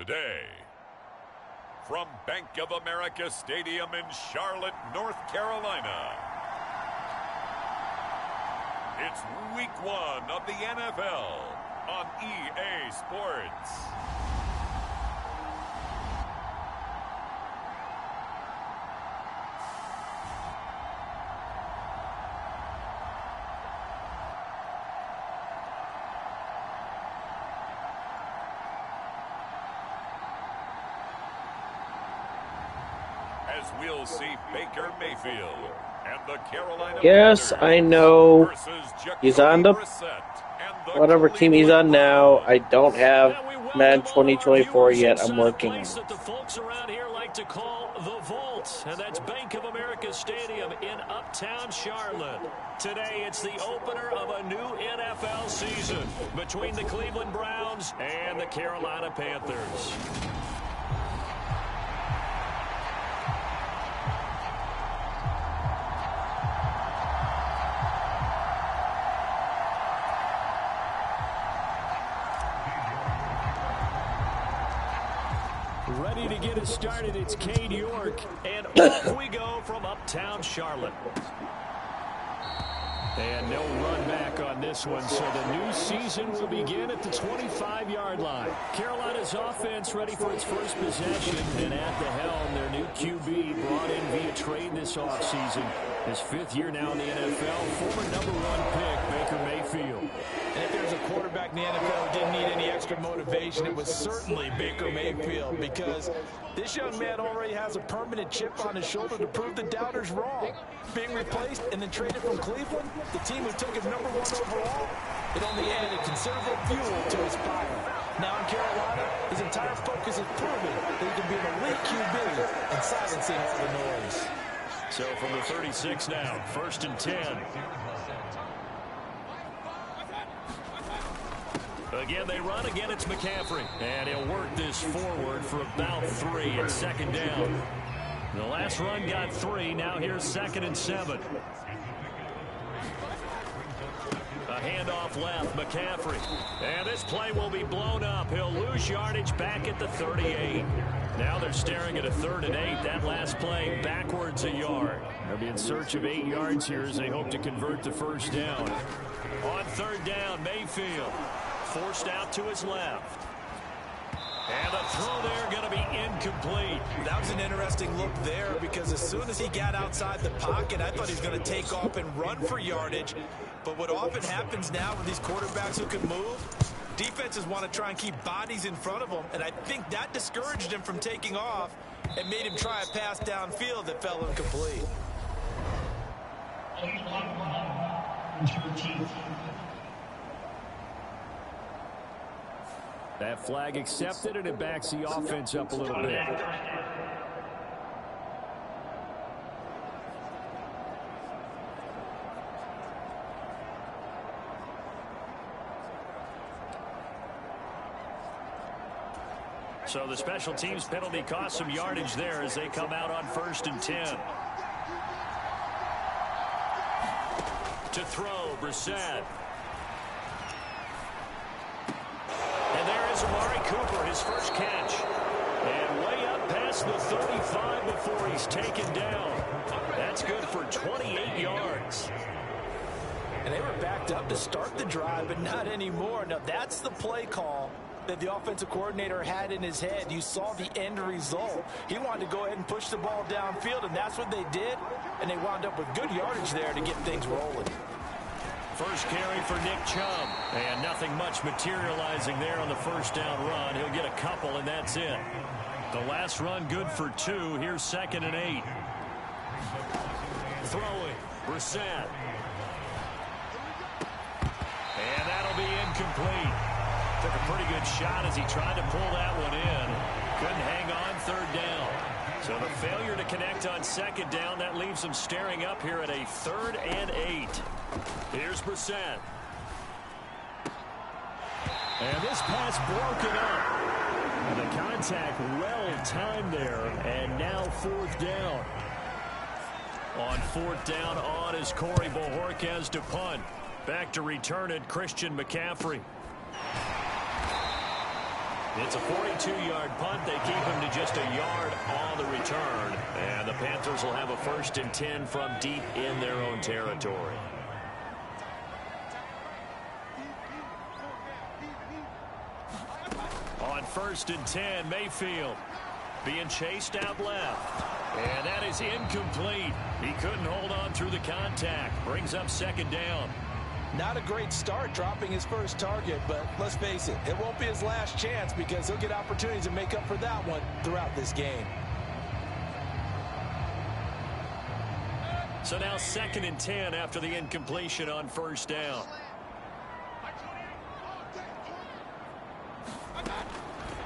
day. From Bank of America Stadium in Charlotte, North Carolina, it's Week 1 of the NFL on EA Sports. As we'll see Baker Mayfield and the Carolina Yes, I know he's on the whatever team he's on now. I don't have Madden 2024 yet. I'm working on it. That the folks around here like to call the Vault, and that's Bank of America Stadium in Uptown Charlotte. Today, it's the opener of a new NFL season between the Cleveland Browns and the Carolina Panthers. Ready to get us started, it's Cade York, and off we go from Uptown Charlotte. And no run back on this one, so the new season will begin at the 25-yard line. Carolina's offense ready for its first possession, and at the helm, their new QB brought in via trade this offseason. His fifth year now in the NFL, former #1 pick, Baker Mayfield. And if there's a quarterback in the NFL who didn't need any extra motivation, it was certainly Baker Mayfield, because this young man already has a permanent chip on his shoulder to prove the doubters wrong. Being replaced and then traded from Cleveland, the team who took him #1 overall, it only added considerable fuel to his fire. Now in Carolina, his entire focus is proving that he can be an elite QB and silencing all the noise. So from the 36 now, 1st and 10. Again, they run. Again, it's McCaffrey. And he'll work this forward for about 3 at 2nd down. The last run got 3. Now here's 2nd and 7. A handoff left, McCaffrey. And this play will be blown up. He'll lose yardage back at the 38. Now they're staring at a 3rd and 8. That last play backwards a yard. They'll be in search of 8 yards here as they hope to convert the 1st down. On 3rd down, Mayfield forced out to his left. And the throw there going to be incomplete. That was an interesting look there, because as soon as he got outside the pocket, I thought he was going to take off and run for yardage. But what often happens now with these quarterbacks who can move, defenses want to try and keep bodies in front of them, and I think that discouraged him from taking off and made him try a pass downfield that fell incomplete. That flag accepted, and it backs the offense up a little bit. So the special teams penalty cost some yardage there as they come out on 1st and 10. To throw, Brissett. And there is Amari Cooper, his first catch. And way up past the 35 before he's taken down. That's good for 28 yards. And they were backed up to start the drive, but not anymore. Now that's the play call that the offensive coordinator had in his head. You saw the end result. He wanted to go ahead and push the ball downfield, and that's what they did. And they wound up with good yardage there to get things rolling. First carry for Nick Chubb. And nothing much materializing there on the 1st down run. He'll get a couple, and that's it. The last run good for 2. Here's 2nd and 8. Throwing, Brissett. And that'll be incomplete. Took a pretty good shot as he tried to pull that one in. Couldn't hang on 3rd down. So the failure to connect on 2nd down, that leaves them staring up here at a 3rd and 8. Here's Brissett. And this pass broken up. And the contact well timed there. And now 4th down. On 4th down on is Corey Bojorquez to punt. Back to return it, Christian McCaffrey. It's a 42-yard punt. They keep him to just a yard on the return. And the Panthers will have a 1st and 10 from deep in their own territory. On 1st and 10, Mayfield being chased out left. And that is incomplete. He couldn't hold on through the contact. Brings up 2nd down. Not a great start dropping his first target, but let's face it, it won't be his last chance because he'll get opportunities to make up for that one throughout this game. So now 2nd and 10 after the incompletion on 1st down.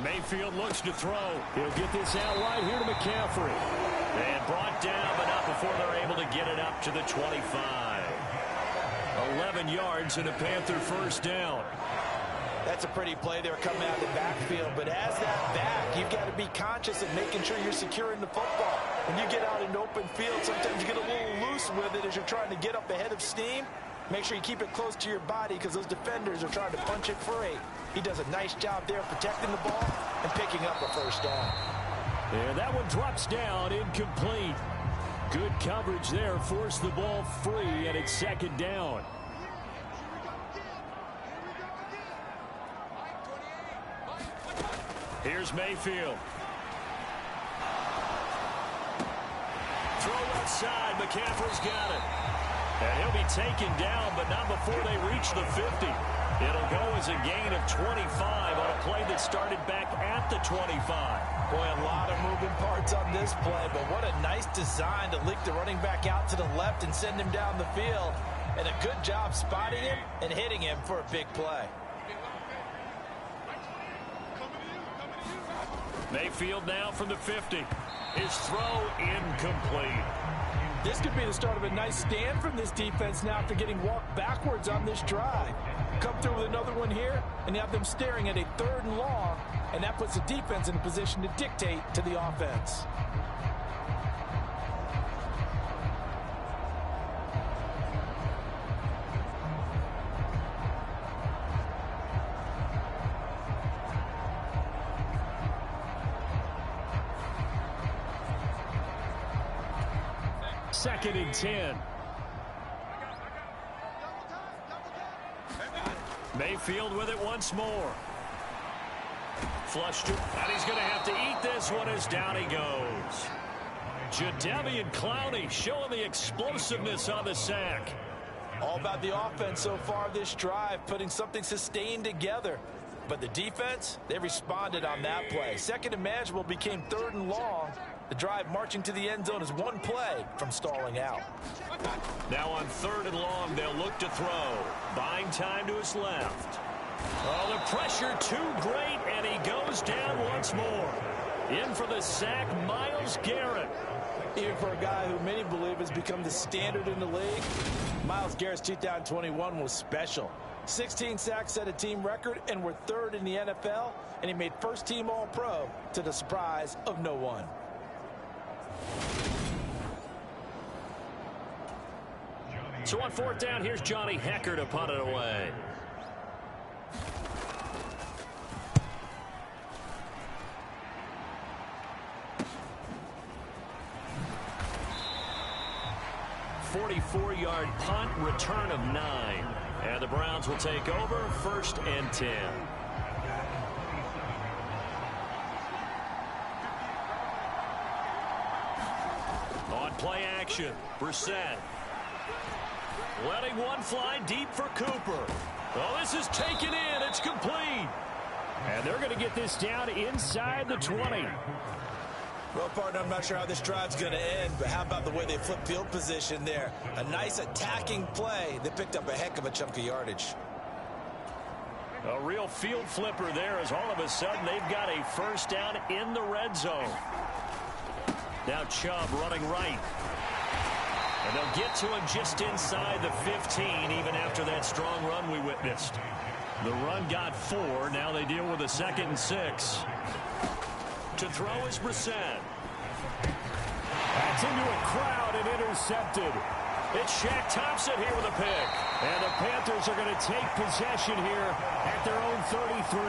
Mayfield looks to throw. He'll get this out wide here to McCaffrey. And brought down, but not before they're able to get it up to the 25. 11 yards and a Panther 1st down. That's a pretty play there coming out of the backfield, but as that back, you've got to be conscious of making sure you're securing the football. When you get out in open field, sometimes you get a little loose with it as you're trying to get up ahead of steam. Make sure you keep it close to your body because those defenders are trying to punch it free. He does a nice job there protecting the ball and picking up a 1st down. And that one drops down, incomplete. Good coverage there, forced the ball free, and it's 2nd down. Here's Mayfield. Throw outside, McCaffrey's got it. And he'll be taken down, but not before they reach the 50. It'll go as a gain of 25 on a play that started back at the 25. Boy, a lot of moving parts on this play, but what a nice design to leak the running back out to the left and send him down the field. And a good job spotting him and hitting him for a big play. Mayfield now from the 50. His throw incomplete. This could be the start of a nice stand from this defense now after getting walked backwards on this drive. Come through with another one here, and you have them staring at a 3rd and long, and that puts the defense in a position to dictate to the offense. Second and 10. Mayfield with it once more. Flushed it, and he's going to have to eat this one as down he goes. Jadeveon Clowney showing the explosiveness on the sack. All about the offense so far this drive, putting something sustained together. But the defense, they responded on that play. 2nd and manageable became 3rd and long. The drive marching to the end zone is one play from stalling out. Now on 3rd and long, they'll look to throw. Buying time to his left. Oh, the pressure too great, and he goes down once more. In for the sack, Myles Garrett. Even for a guy who many believe has become the standard in the league, Myles Garrett's 2021 was special. 16 sacks set a team record and were 3rd in the NFL, and he made 1st team All-Pro to the surprise of no one. So on 4th down, here's Johnny Hekker to punt it away. A 44-yard punt, return of 9. And the Browns will take over, 1st and 10. On play action, Brissett. Letting one fly deep for Cooper. Oh, this is taken in. It's complete. And they're going to get this down inside the 20. Well, partner, I'm not sure how this drive's going to end, but how about the way they flip field position there? A nice attacking play that picked up a heck of a chunk of yardage. A real field flipper there as all of a sudden they've got a 1st down in the red zone. Now Chubb running right. And they'll get to him just inside the 15 even after that strong run we witnessed. The run got 4. Now they deal with a 2nd and 6. To throw is Brissett. That's into a crowd and intercepted. It's Shaq Thompson here with a pick. And the Panthers are going to take possession here at their own 33.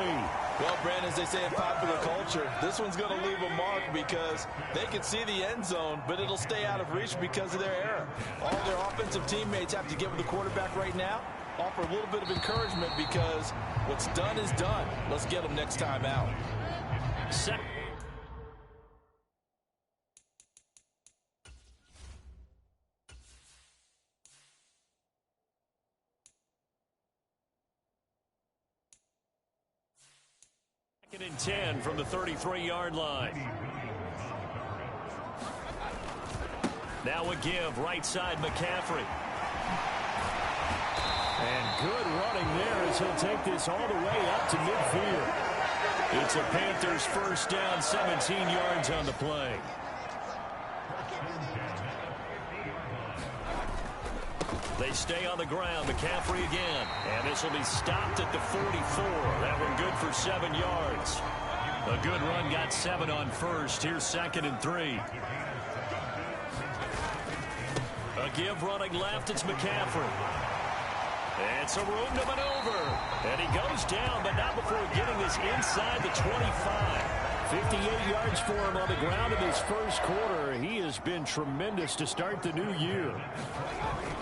Well, Brandon, as they say in popular culture, this one's going to leave a mark because they can see the end zone, but it'll stay out of reach because of their error. All their offensive teammates have to get with the quarterback right now, offer a little bit of encouragement because what's done is done. Let's get them next time out. Second and 10 from the 33-yard line. Now a give, right side McCaffrey. And good running there as he'll take this all the way up to midfield. It's a Panthers first down, 17 yards on the play. They stay on the ground. McCaffrey again. And this will be stopped at the 44. That one good for 7 yards. A good run got 7 on first. Here's 2nd and 3. A give running left. It's McCaffrey. It's a room to maneuver. And he goes down, but not before getting this inside the 25. 58 yards for him on the ground in his first quarter. He has been tremendous to start the new year.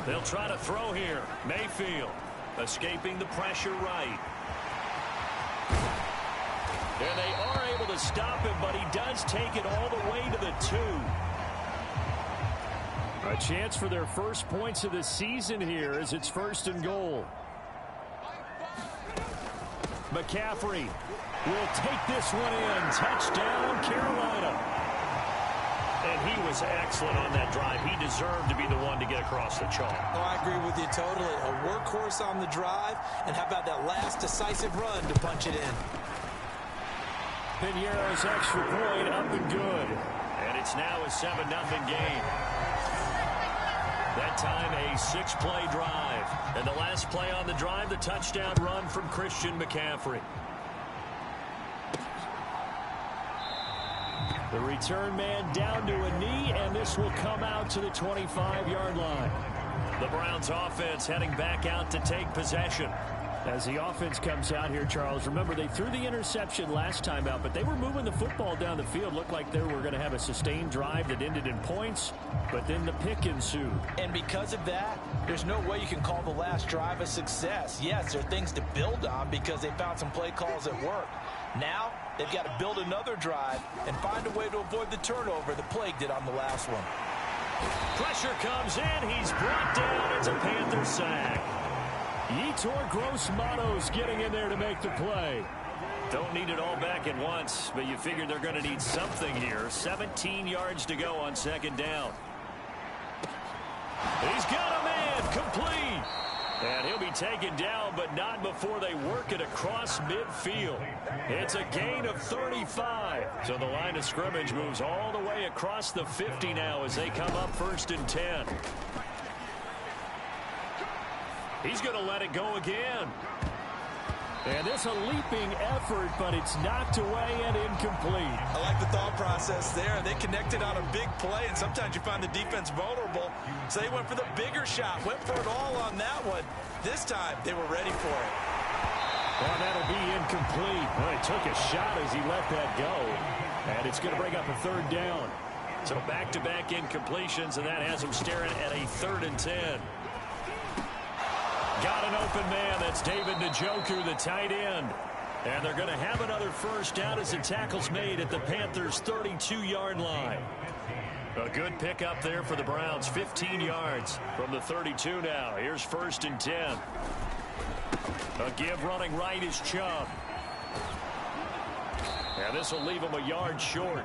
They'll try to throw here. Mayfield escaping the pressure right. And they are able to stop him, but he does take it all the way to the 2. A chance for their first points of the season here as it's 1st and goal. McCaffrey will take this one in. Touchdown, Carolina. And he was excellent on that drive. He deserved to be the one to get across the chalk. Oh, I agree with you totally. A workhorse on the drive. And how about that last decisive run to punch it in? Piñeiro's extra point up and good. And it's now a 7-0 game. That time a 6-play drive. And the last play on the drive, the touchdown run from Christian McCaffrey. The return man down to a knee, and this will come out to the 25-yard line. The Browns offense heading back out to take possession. As the offense comes out here, Charles, remember they threw the interception last time out, but they were moving the football down the field. Looked like they were going to have a sustained drive that ended in points, but then the pick ensued. And because of that, there's no way you can call the last drive a success. Yes, there are things to build on because they found some play calls that work. Now, they've got to build another drive and find a way to avoid the turnover the Plague did on the last one. Pressure comes in. He's brought down. It's a Panther sack. Yetur Gross-Matos getting in there to make the play. Don't need it all back at once, but you figure they're going to need something here. 17 yards to go on 2nd down. He's got a man complete. And he'll be taken down, but not before they work it across midfield. It's a gain of 35. So the line of scrimmage moves all the way across the 50 now as they come up 1st and 10. He's going to let it go again. And it's a leaping effort, but it's knocked away and incomplete. I like the thought process there. They connected on a big play, and sometimes you find the defense vulnerable. So they went for the bigger shot, went for it all on that one. This time, they were ready for it. Well, that'll be incomplete. Well, he took a shot as he let that go. And it's going to bring up a 3rd down. So back-to-back incompletions, and that has him staring at a 3rd and 10. Got an open man. That's David Njoku, the tight end. And they're going to have another first down as the tackle's made at the Panthers' 32-yard line. A good pickup there for the Browns. 15 yards from the 32 now. Here's 1st and 10. A give running right is Chubb. And this will leave him a yard short.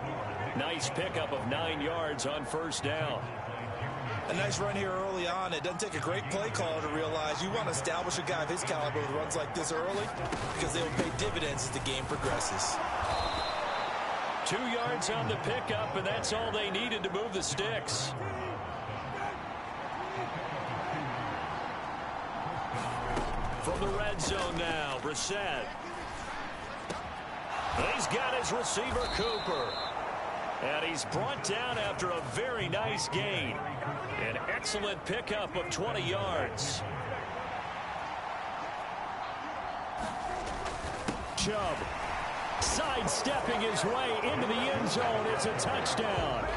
Nice pickup of 9 yards on 1st down. A nice run here early on. It doesn't take a great play caller to realize you want to establish a guy of his caliber with runs like this early because they will pay dividends as the game progresses. 2 yards on the pickup, and that's all they needed to move the sticks. From the red zone now, Brissett. He's got his receiver, Cooper. And he's brought down after a very nice gain. An excellent pickup of 20 yards. Chubb. Sidestepping his way into the end zone. It's a touchdown.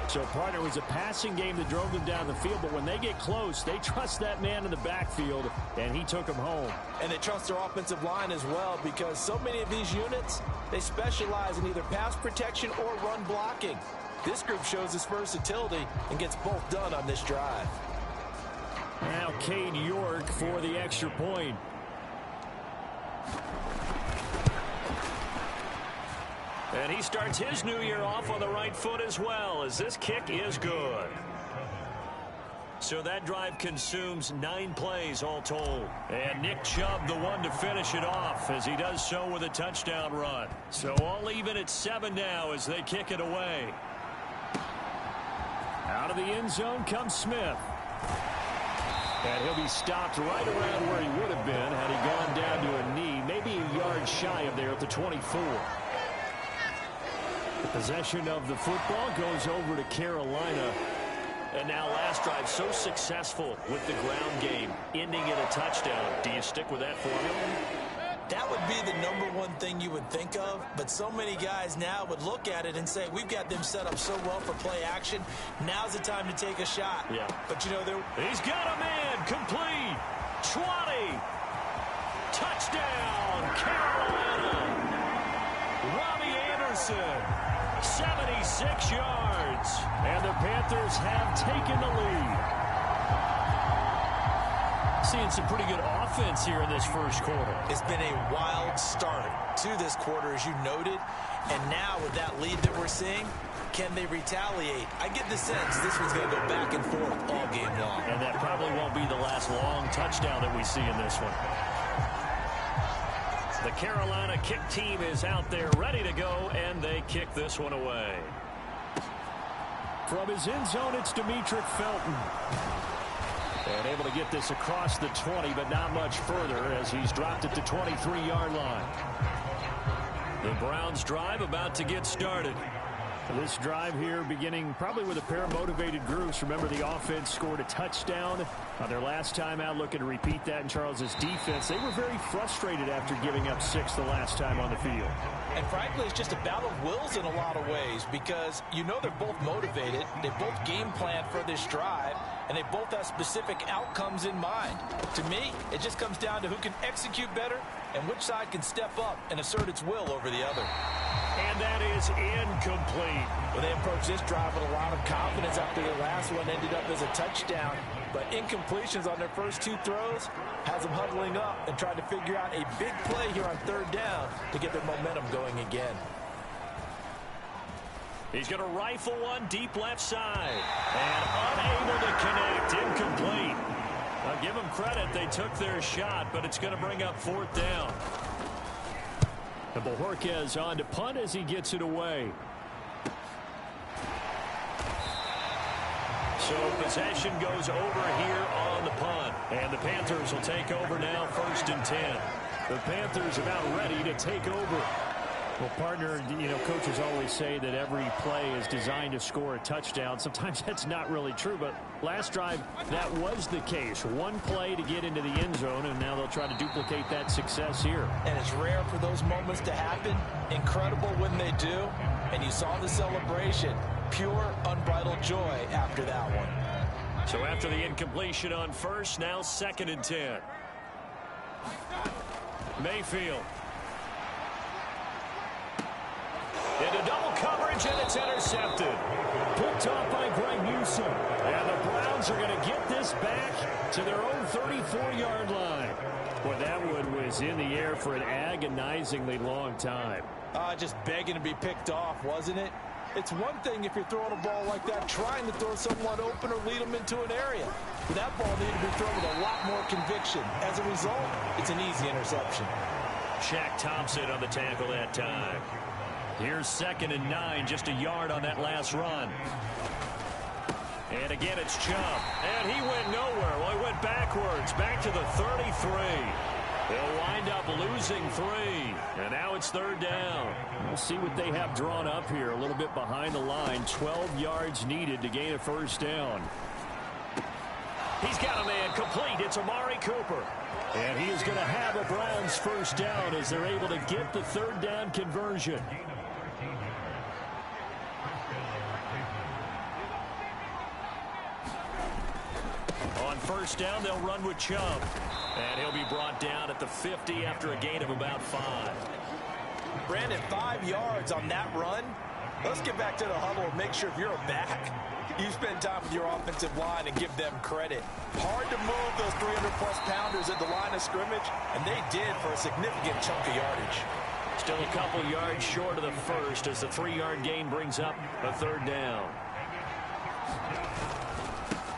So, partner, it was a passing game that drove them down the field, but when they get close, they trust that man in the backfield, and he took them home. And they trust their offensive line as well, because so many of these units, they specialize in either pass protection or run blocking. This group shows its versatility and gets both done on this drive. Now Cade York for the extra point. And he starts his new year off on the right foot as well, as this kick is good. So that drive consumes 9 plays all told. And Nick Chubb, the one to finish it off, as he does so with a touchdown run. So all even at 7 now as they kick it away. Out of the end zone comes Smith. And he'll be stopped right around where he would have been had he gone down to a knee, maybe a yard shy of there at the 24. The possession of the football goes over to Carolina. And now last drive so successful with the ground game, ending in a touchdown. Do you stick with that formula? That would be the #1 thing you would think of, but so many guys now would look at it and say, we've got them set up so well for play action. Now's the time to take a shot. Yeah. But, you know, he's got a man complete. 20. Touchdown, Carolina. Robbie Anderson, 76 yards. And the Panthers have taken the lead. Seeing some pretty good offense here in this first quarter. It's been a wild start to this quarter, as you noted. And now with that lead that we're seeing, can they retaliate? I get the sense this one's going to go back and forth all game long. And that probably won't be the last long touchdown that we see in this one. The Carolina kick team is out there ready to go, and they kick this one away. From his end zone, it's Demetric Felton. And able to get this across the 20, but not much further as he's dropped it to 23-yard line. The Browns drive about to get started. This drive here beginning probably with a pair of motivated groups. Remember, the offense scored a touchdown on their last time out, looking to repeat that in Charles's defense. They were very frustrated after giving up 6 the last time on the field. And frankly, it's just a battle of wills in a lot of ways, because you know they're both motivated. They both game plan for this drive, and they both have specific outcomes in mind. To me, it just comes down to who can execute better and which side can step up and assert its will over the other. And that is incomplete. Well, they approached this drive with a lot of confidence after their last one ended up as a touchdown. But incompletions on their first 2 throws has them huddling up and trying to figure out a big play here on 3rd down to get their momentum going again. He's going to rifle one deep left side. And unable to connect. Incomplete. I'll give them credit. They took their shot, but it's going to bring up 4th down. And Bojorquez on to punt as he gets it away. So possession goes over here on the punt. And the Panthers will take over now, 1st and 10. The Panthers about ready to take over. Well, partner, you know, coaches always say that every play is designed to score a touchdown. Sometimes that's not really true, but last drive, that was the case. One play to get into the end zone, and now they'll try to duplicate that success here. And it's rare for those moments to happen. Incredible when they do. And you saw the celebration. Pure, unbridled joy after that one. So after the incompletion on 1st, now 2nd and 10. Mayfield. Into double coverage, and it's intercepted. Picked off by Greg Newsome. And the Browns are going to get this back to their own 34-yard line. Boy, that one was in the air for an agonizingly long time. Just begging to be picked off, wasn't it? It's one thing if you're throwing a ball like that, trying to throw someone open or lead them into an area. But that ball needed to be thrown with a lot more conviction. As a result, it's an easy interception. Shaq Thompson on the tackle that time. Here's 2nd and 9, just a yard on that last run. And again, it's Chubb. And he went nowhere. Well, he went backwards, back to the 33. They'll wind up losing 3. And now it's 3rd down. We'll see what they have drawn up here. A little bit behind the line. 12 yards needed to gain a 1st down. He's got a man complete. It's Amari Cooper. And he is going to have a Browns first down as they're able to get the third down conversion. On first down, they'll run with Chubb. And he'll be brought down at the 50 after a gain of about 5. Brandon, 5 yards on that run. Let's get back to the huddle and make sure if you're a back, you spend time with your offensive line and give them credit. Hard to move those 300-plus pounders at the line of scrimmage, and they did for a significant chunk of yardage. Still a couple yards short of the first as the 3-yard gain brings up a third down.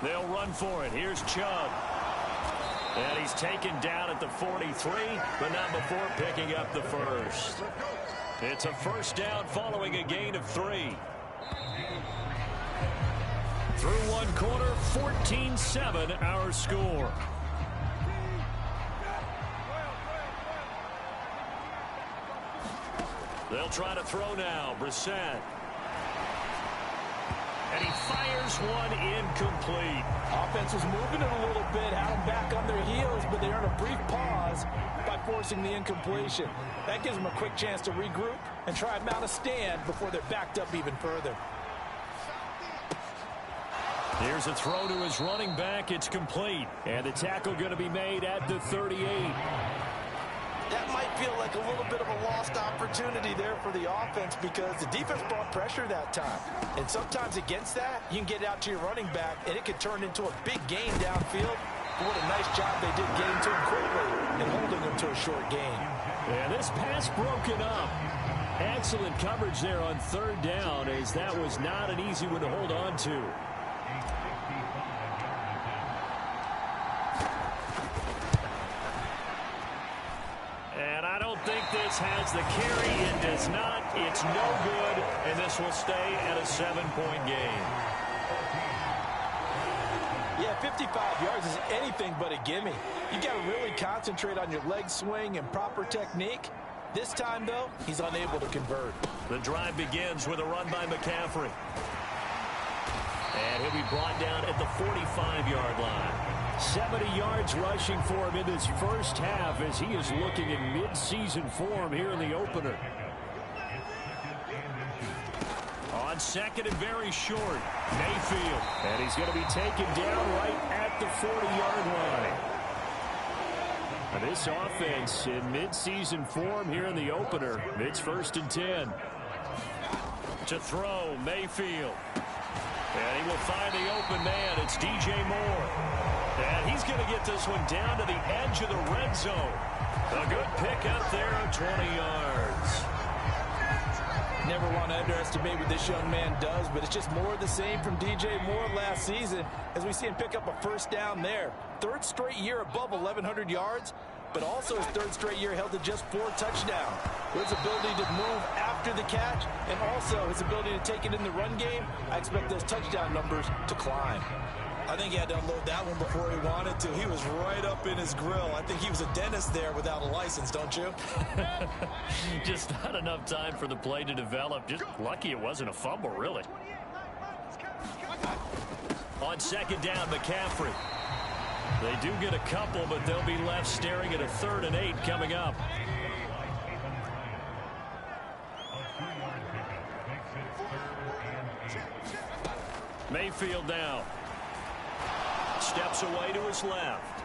They'll run for it. Here's Chubb. And he's taken down at the 43, but not before picking up the first. It's a first down following a gain of 3. Through one quarter, 14-7 our score. They'll try to throw now. Brissett. And he fires one incomplete. Offense was moving it a little bit, had them back on their heels, but they earn a brief pause by forcing the incompletion. That gives them a quick chance to regroup and try and mount a stand before they're backed up even further. Here's a throw to his running back. It's complete. And the tackle going to be made at the 38. That might feel like a little bit of a lost opportunity there for the offense because the defense brought pressure that time. And sometimes against that, you can get out to your running back, and it could turn into a big gain downfield. But what a nice job they did getting to him quickly and holding him to a short gain. And this pass broken up. Excellent coverage there on third down, as that was not an easy one to hold on to. And I don't think this has the carry. It does not. It's no good, and this will stay at a 7-point game. Yeah, 55 yards is anything but a gimme. You got to really concentrate on your leg swing and proper technique. This time, though, he's unable to convert. The drive begins with a run by McCaffrey. And he'll be brought down at the 45-yard line. 70 yards rushing for him in this first half as he is looking in mid-season form here in the opener. On second and very short, Mayfield. And he's going to be taken down right at the 40-yard line. And this offense in mid-season form here in the opener. It's 1st and 10. To throw, Mayfield. And he will find the open man. It's DJ Moore. And he's going to get this one down to the edge of the red zone. A good pickup there of 20 yards. Never want to underestimate what this young man does, but it's just more of the same from DJ Moore last season as we see him pick up a first down there. 3rd straight year above 1,100 yards, but also his 3rd straight year held to just 4 touchdowns. With his ability to move after the catch and also his ability to take it in the run game, I expect those touchdown numbers to climb. I think he had to unload that one before he wanted to. He was right up in his grill. I think he was a dentist there without a license, don't you? Just not enough time for the play to develop. Just lucky it wasn't a fumble, really. On second down, McCaffrey. They do get a couple, but they'll be left staring at a 3rd and 8 coming up. Mayfield now. Steps away to his left.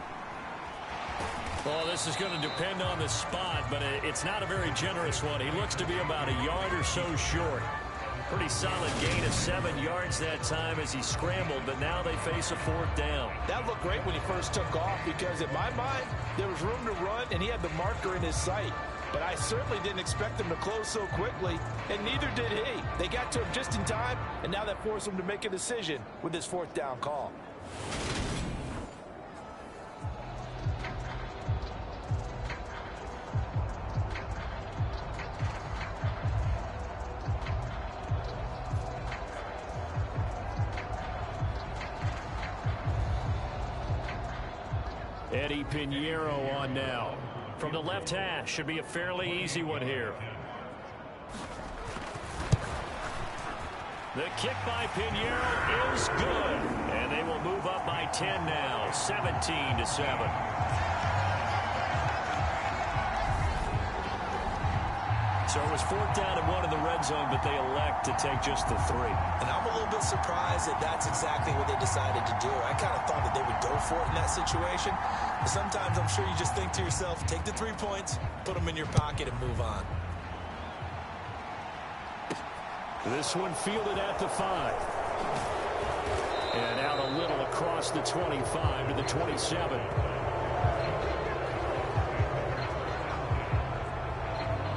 Well, this is going to depend on the spot, but it's not a very generous one. He looks to be about a yard or so short. Pretty solid gain of 7 yards that time as he scrambled, but now they face a 4th down. That looked great when he first took off because, in my mind, there was room to run, and he had the marker in his sight. But I certainly didn't expect him to close so quickly, and neither did he. They got to him just in time, and now that forced him to make a decision with his 4th down call. Eddie Pinheiro on now. From the left hash, should be a fairly easy one here. The kick by Pinheiro is good. And they will move up by 10 now, 17-7. So it was 4th down and 1 in the red zone, but they elect to take just the 3. And I'm a little bit surprised that that's exactly what they decided to do. I kind of thought that they would go for it in that situation. But sometimes I'm sure you just think to yourself, take the 3 points, put them in your pocket, and move on. This one fielded at the 5. And out a little across the 25 to the 27.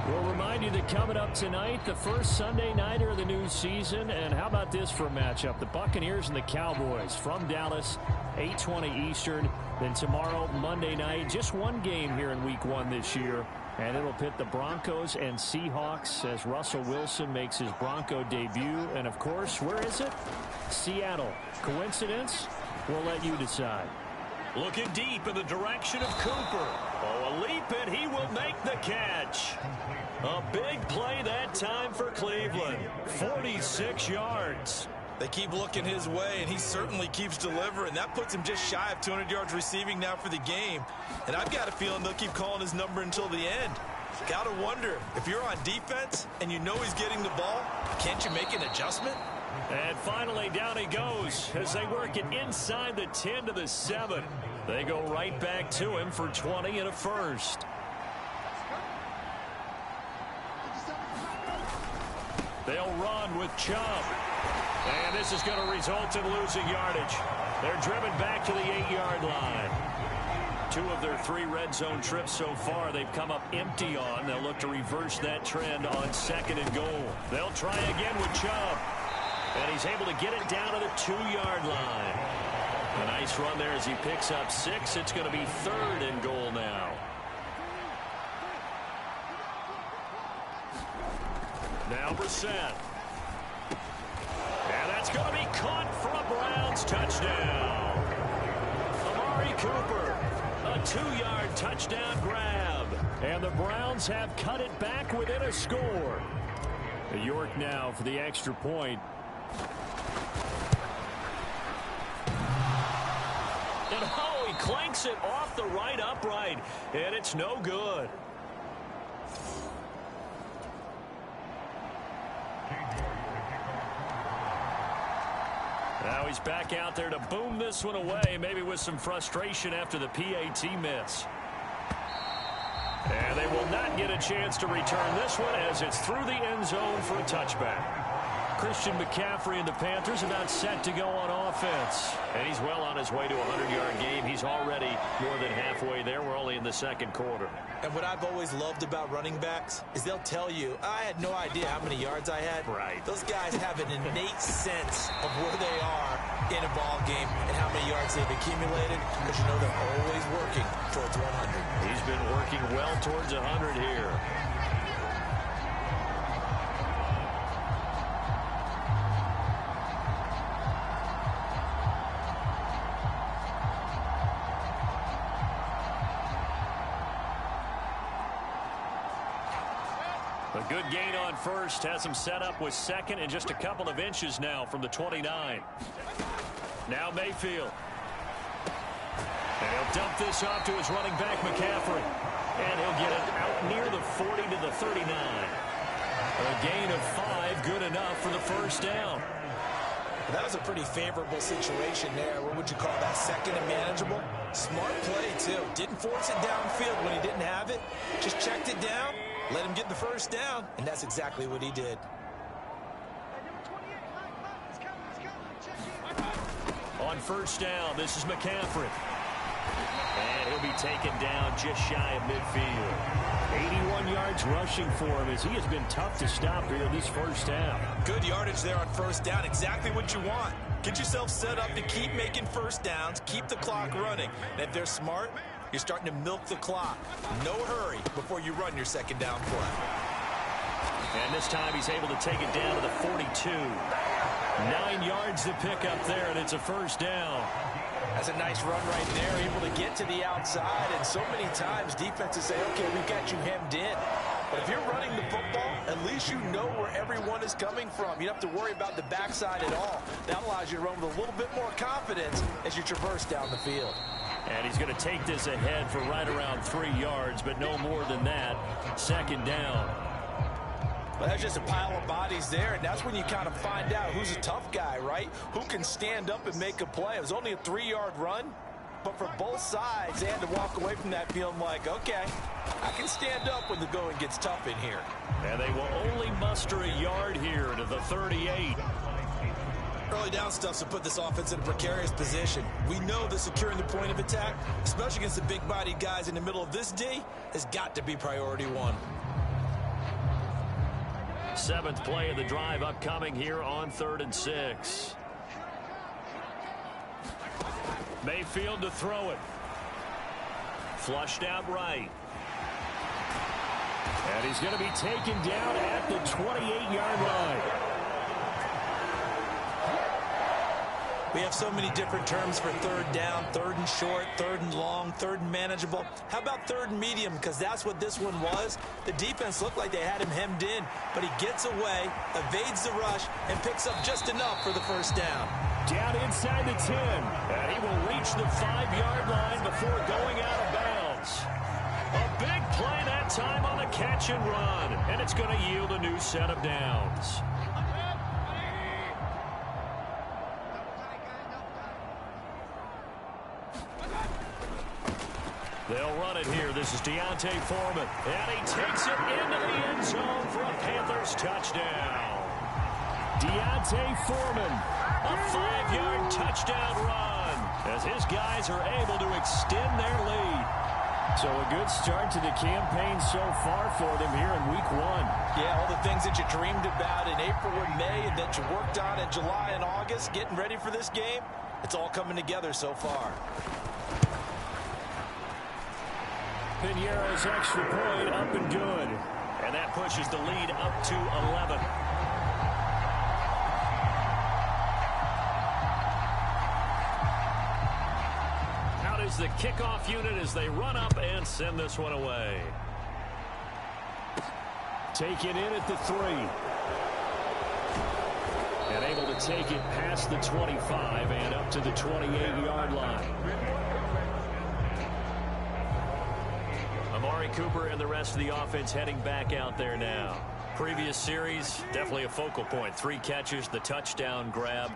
We'll remind you that coming up tonight, the first Sunday nighter of the new season. And how about this for a matchup? The Buccaneers and the Cowboys from Dallas, 8:20 Eastern. Then tomorrow, Monday night, just one game here in Week 1 this year. And it'll pit the Broncos and Seahawks as Russell Wilson makes his Bronco debut. And, of course, where is it? Seattle. Coincidence? We'll let you decide. Looking deep in the direction of Cooper. Oh, a leap, and he will make the catch. A big play that time for Cleveland. 46 yards. They keep looking his way, and he certainly keeps delivering. That puts him just shy of 200 yards receiving now for the game. And I've got a feeling they'll keep calling his number until the end. Gotta wonder, if you're on defense and you know he's getting the ball, can't you make an adjustment? And finally, down he goes as they work it inside the 10 to the 7. They go right back to him for 20 and a first. They'll run with Chubb. And this is going to result in losing yardage. They're driven back to the 8-yard line. 2 of their 3 red zone trips so far they've come up empty on. They'll look to reverse that trend on 2nd and goal. They'll try again with Chubb. And he's able to get it down to the 2-yard line. A nice run there as he picks up 6. It's going to be 3rd and goal now. Now Brissett. And that's going to be caught for a Browns touchdown. Amari Cooper, a 2-yard touchdown grab. And the Browns have cut it back within a score. York now for the extra point. And oh, he clanks it off the right upright. And it's no good. Now he's back out there to boom this one away, maybe with some frustration after the PAT miss. And they will not get a chance to return this one as it's through the end zone for a touchback. Christian McCaffrey and the Panthers about set to go on offense. And he's well on his way to a 100-yard game. He's already more than halfway there. We're only in the 2nd quarter. And what I've always loved about running backs is they'll tell you, I had no idea how many yards I had. Right. Those guys have an innate sense of where they are in a ball game and how many yards they've accumulated, because you know they're always working towards 100. He's been working well towards 100 here. A good gain on first has him set up with 2nd and just a couple of inches now from the 29. Now Mayfield. And he'll dump this off to his running back, McCaffrey. And he'll get it out near the 40 to the 39. A gain of 5, good enough for the first down. That was a pretty favorable situation there. What would you call that? 2nd and manageable? Smart play, too. Didn't force it downfield when he didn't have it. Just checked it down, let him get the first down, and that's exactly what he did. On first down, this is McCaffrey. And he'll be taken down just shy of midfield. 81 yards rushing for him as he has been tough to stop here this first half. Good yardage there on first down. Exactly what you want. Get yourself set up to keep making first downs, keep the clock running. And if they're smart, you're starting to milk the clock. No hurry before you run your 2nd down play. And this time he's able to take it down to the 42. 9 yards to pick up there, and it's a first down. That's a nice run right there, able to get to the outside. And so many times defenses say, okay, we've got you hemmed in. But if you're running the football, at least you know where everyone is coming from. You don't have to worry about the backside at all. That allows you to run with a little bit more confidence as you traverse down the field. And he's going to take this ahead for right around 3 yards, but no more than that. Second down. Well, that's just a pile of bodies there, and that's when you kind of find out who's a tough guy, right? Who can stand up and make a play. It was only a 3-yard run, but for both sides, they had to walk away from that feeling like, okay, I can stand up when the going gets tough in here. And they will only muster a yard here to the 38. Early down stuff to put this offense in a precarious position. We know that securing the point of attack, especially against the big-bodied guys in the middle of this D, has got to be priority one. 7th play of the drive upcoming here on 3rd and 6. Mayfield to throw it. Flushed out right. And he's going to be taken down at the 28-yard line. We have so many different terms for 3rd down, 3rd and short, 3rd and long, 3rd and manageable. How about 3rd and medium? Because that's what this one was. The defense looked like they had him hemmed in, but he gets away, evades the rush, and picks up just enough for the first down. Down inside the 10, and he will reach the 5-yard line before going out of bounds. A big play that time on the catch and run, and it's going to yield a new set of downs. They'll run it here. This is Deontay Foreman. And he takes it into the end zone for a Panthers touchdown. Deontay Foreman, a 5-yard touchdown run as his guys are able to extend their lead. So a good start to the campaign so far for them here in week 1. Yeah, all the things that you dreamed about in April and May and that you worked on in July and August, getting ready for this game, it's all coming together so far. Piñeiro's extra point up and good. And that pushes the lead up to 11. Out is the kickoff unit as they run up and send this one away. Taken in at the 3. And able to take it past the 25 and up to the 28-yard line. Amari Cooper and the rest of the offense heading back out there now. Previous series, definitely a focal point. 3 catches, the touchdown grab.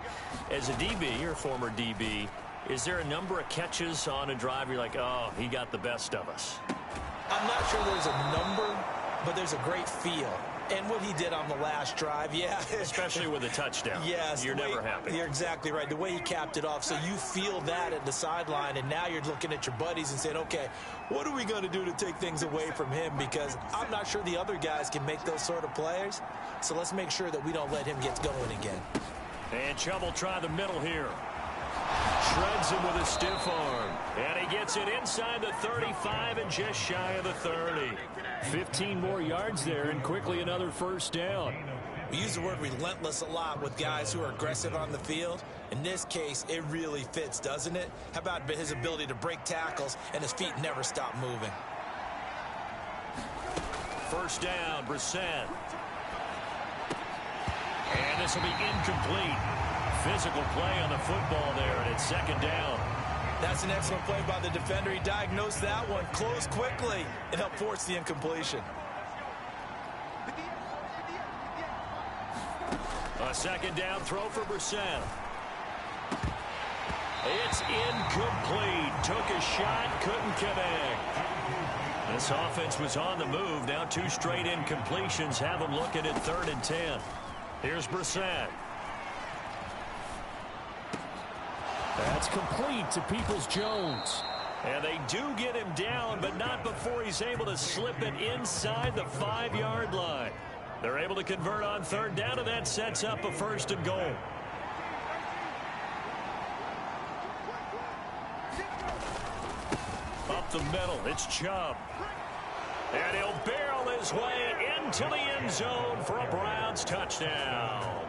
As a DB, or former DB, is there a number of catches on a drive you're like, oh, he got the best of us? I'm not sure there's a number, but there's a great feel. And what he did on the last drive, yeah. Especially with a touchdown. Yes. You're never happy. You're exactly right. The way he capped it off, so you feel that at the sideline, and now you're looking at your buddies and saying, okay, what are we going to do to take things away from him? Because I'm not sure the other guys can make those sort of plays. So let's make sure that we don't let him get going again. And Chubb will try the middle here. Shreds him with a stiff arm. And he gets it inside the 35 and just shy of the 30. 15 more yards there and quickly another first down. We use the word relentless a lot with guys who are aggressive on the field. In this case, it really fits, doesn't it? How about his ability to break tackles and his feet never stop moving? First down, Brissett. And this will be incomplete. Physical play on the football there, and it's second down. That's an excellent play by the defender. He diagnosed that one, closed quickly, and helped force the incompletion. A second down throw for Brissett. It's incomplete. Took a shot, couldn't connect. This offense was on the move. Now 2 straight incompletions have them looking at 3rd and 10. Here's Brissett. That's complete to Peoples-Jones. And they do get him down, but not before he's able to slip it inside the 5-yard line. They're able to convert on 3rd down, and that sets up a 1st and goal. Up the middle, it's Chubb. And he'll barrel his way into the end zone for a Browns touchdown.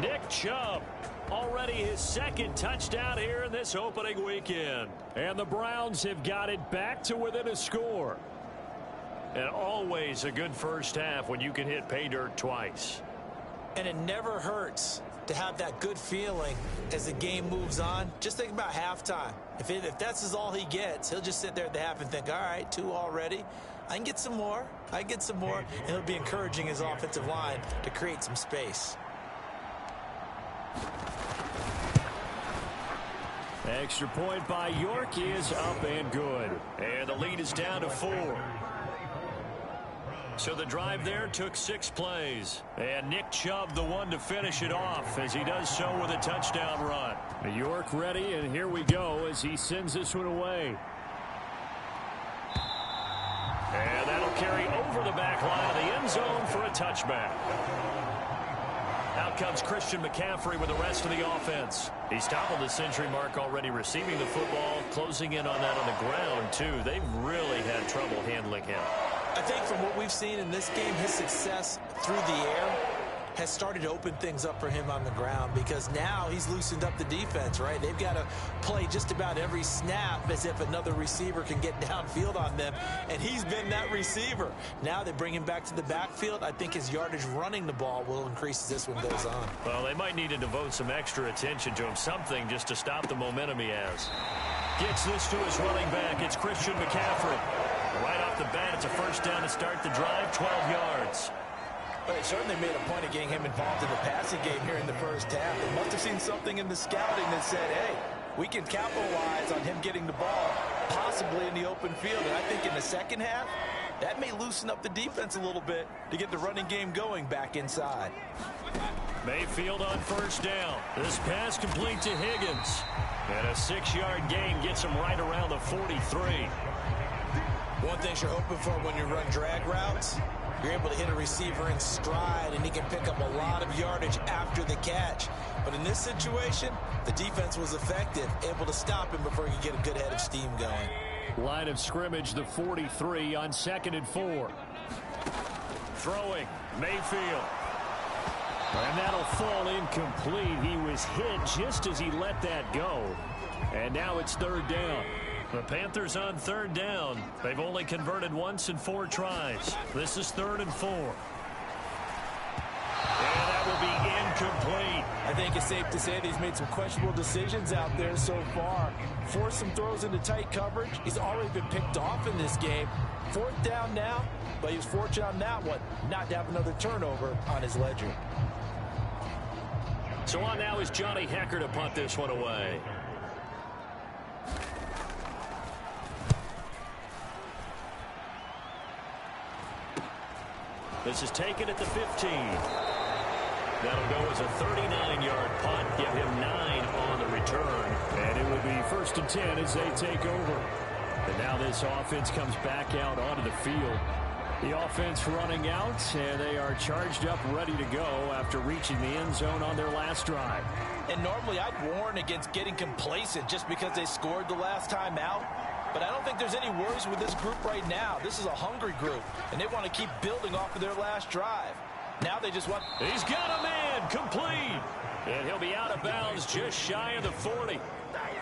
Nick Chubb, already his 2nd touchdown here in this opening weekend. And the Browns have got it back to within a score. And always a good first half when you can hit pay dirt twice. And it never hurts to have that good feeling as the game moves on. Just think about halftime. If that's all he gets, he'll just sit there at the half and think, all right, 2 already. I can get some more. I can get some more. And he'll be encouraging his offensive line to create some space. Extra point by York is up and good. And the lead is down to 4. So the drive there took 6 plays. And Nick Chubb the one to finish it off as he does so with a touchdown run. York ready, and here we go as he sends this one away. And that'll carry over the back line of the end zone for a touchback. Out comes Christian McCaffrey with the rest of the offense. He's toppled the century mark already receiving the football, closing in on that on the ground, too. They've really had trouble handling him. I think from what we've seen in this game, his success through the air has started to open things up for him on the ground because now he's loosened up the defense, right? They've got to play just about every snap as if another receiver can get downfield on them, and he's been that receiver. Now they bring him back to the backfield. I think his yardage running the ball will increase as this one goes on. Well, they might need to devote some extra attention to him, something just to stop the momentum he has. Gets this to his running back. It's Christian McCaffrey. Right off the bat, it's a first down to start the drive, 12 yards. But they certainly made a point of getting him involved in the passing game here in the first half. They must have seen something in the scouting that said, hey, we can capitalize on him getting the ball possibly in the open field. And I think in the second half, that may loosen up the defense a little bit to get the running game going back inside. Mayfield on first down. This pass complete to Higgins. And a 6-yard gain gets him right around the 43. One thing you're hoping for when you run drag routes, you're able to hit a receiver in stride, and he can pick up a lot of yardage after the catch. But in this situation, the defense was effective, able to stop him before he could get a good head of steam going. Line of scrimmage, the 43 on 2nd and 4. Throwing, Mayfield. And that'll fall incomplete. He was hit just as he let that go. And now it's 3rd down. The Panthers on 3rd down. They've only converted once in 4 tries. This is 3rd and 4. And that will be incomplete. I think it's safe to say that he's made some questionable decisions out there so far. Forced some throws into tight coverage. He's already been picked off in this game. 4th down now, but he was fortunate on that one not to have another turnover on his ledger. So on now is Johnny Hecker to punt this one away. This is taken at the 15. That'll go as a 39-yard punt, give him 9 on the return. And it will be 1st and 10 as they take over. And now this offense comes back out onto the field. The offense running out, and they are charged up, ready to go after reaching the end zone on their last drive. And normally I'd warn against getting complacent just because they scored the last time out. But I don't think there's any worries with this group right now. This is a hungry group, and they want to keep building off of their last drive. Now they just want... He's got a man, complete. And he'll be out of bounds just shy of the 40.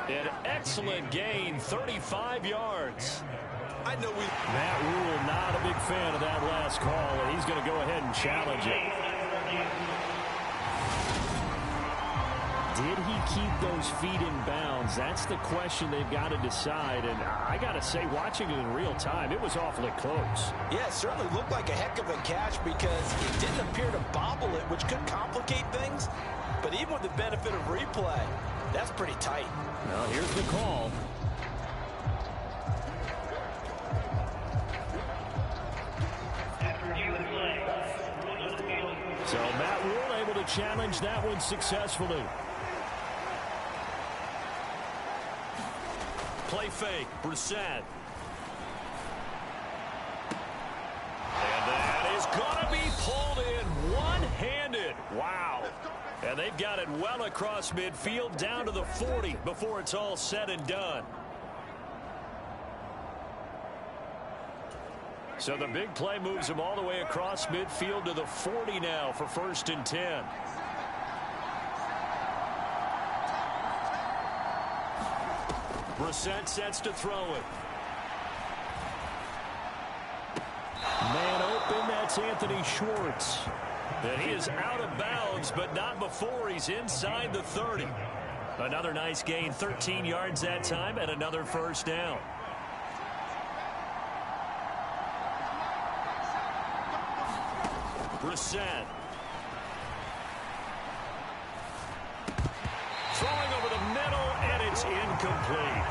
An excellent gain, 35 yards. I know we... Matt Rule not a big fan of that last call, and he's going to go ahead and challenge it. Did he keep those feet in bounds? That's the question they've got to decide. And I got to say, watching it in real time, it was awfully close. Yeah, it certainly looked like a heck of a catch because it didn't appear to bobble it, which could complicate things. But even with the benefit of replay, that's pretty tight. Now, here's the call. So Matt Rule able to challenge that one successfully. Play fake, Brissett. And that is going to be pulled in one-handed. Wow. And they've got it well across midfield down to the 40 before it's all said and done. So the big play moves him all the way across midfield to the 40 now for 1st and 10. Brissett sets to throw it. Man open, that's Anthony Schwartz. And he is out of bounds, but not before he's inside the 30. Another nice gain, 13 yards that time, and another first down. Brissett. Throwing over the middle, and it's incomplete.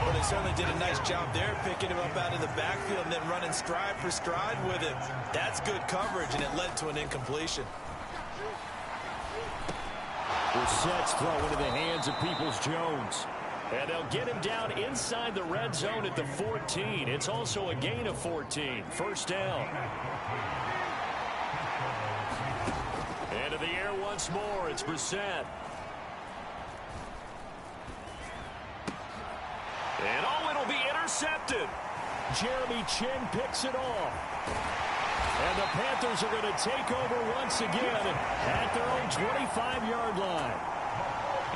Well, they certainly did a nice job there, picking him up out of the backfield and then running stride for stride with him. That's good coverage, and it led to an incompletion. Brissett's throw into the hands of Peoples-Jones. And they'll get him down inside the red zone at the 14. It's also a gain of 14. First down. Into the air once more. It's Brissett. And oh, it'll be intercepted. Jeremy Chin picks it off. And the Panthers are going to take over once again at their own 25-yard line.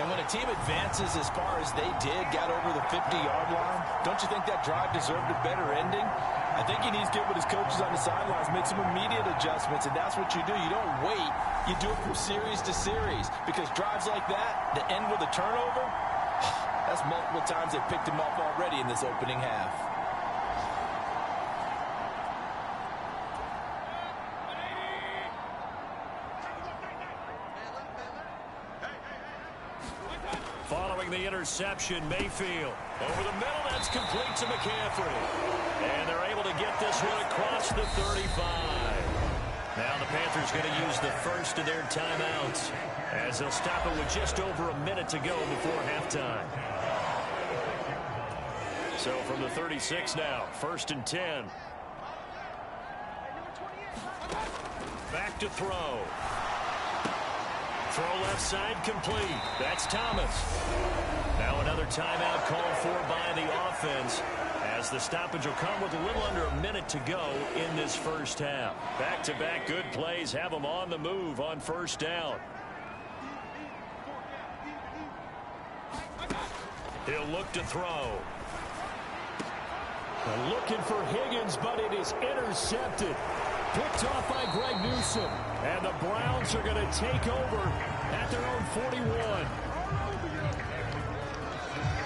And when a team advances as far as they did, got over the 50-yard line, don't you think that drive deserved a better ending? I think he needs to get with his coaches on the sidelines, make some immediate adjustments, and that's what you do. You don't wait. You do it from series to series, because drives like that, that end with a turnover, that's multiple times they picked him off already in this opening half. Following the interception, Mayfield. Over the middle, that's complete to McCaffrey. And they're able to get this one across the 35. Now the Panthers going to use the first of their timeouts, as they'll stop it with just over a minute to go before halftime. So from the 36 now, 1st and 10. Back to throw. Throw left side complete. That's Thomas. Now another timeout called for by the offense, as the stoppage will come with a little under a minute to go in this first half. Back-to-back good plays have them on the move on first down. He'll look to throw. Looking for Higgins, but it is intercepted. Picked off by Greg Newsome. And the Browns are going to take over at their own 41.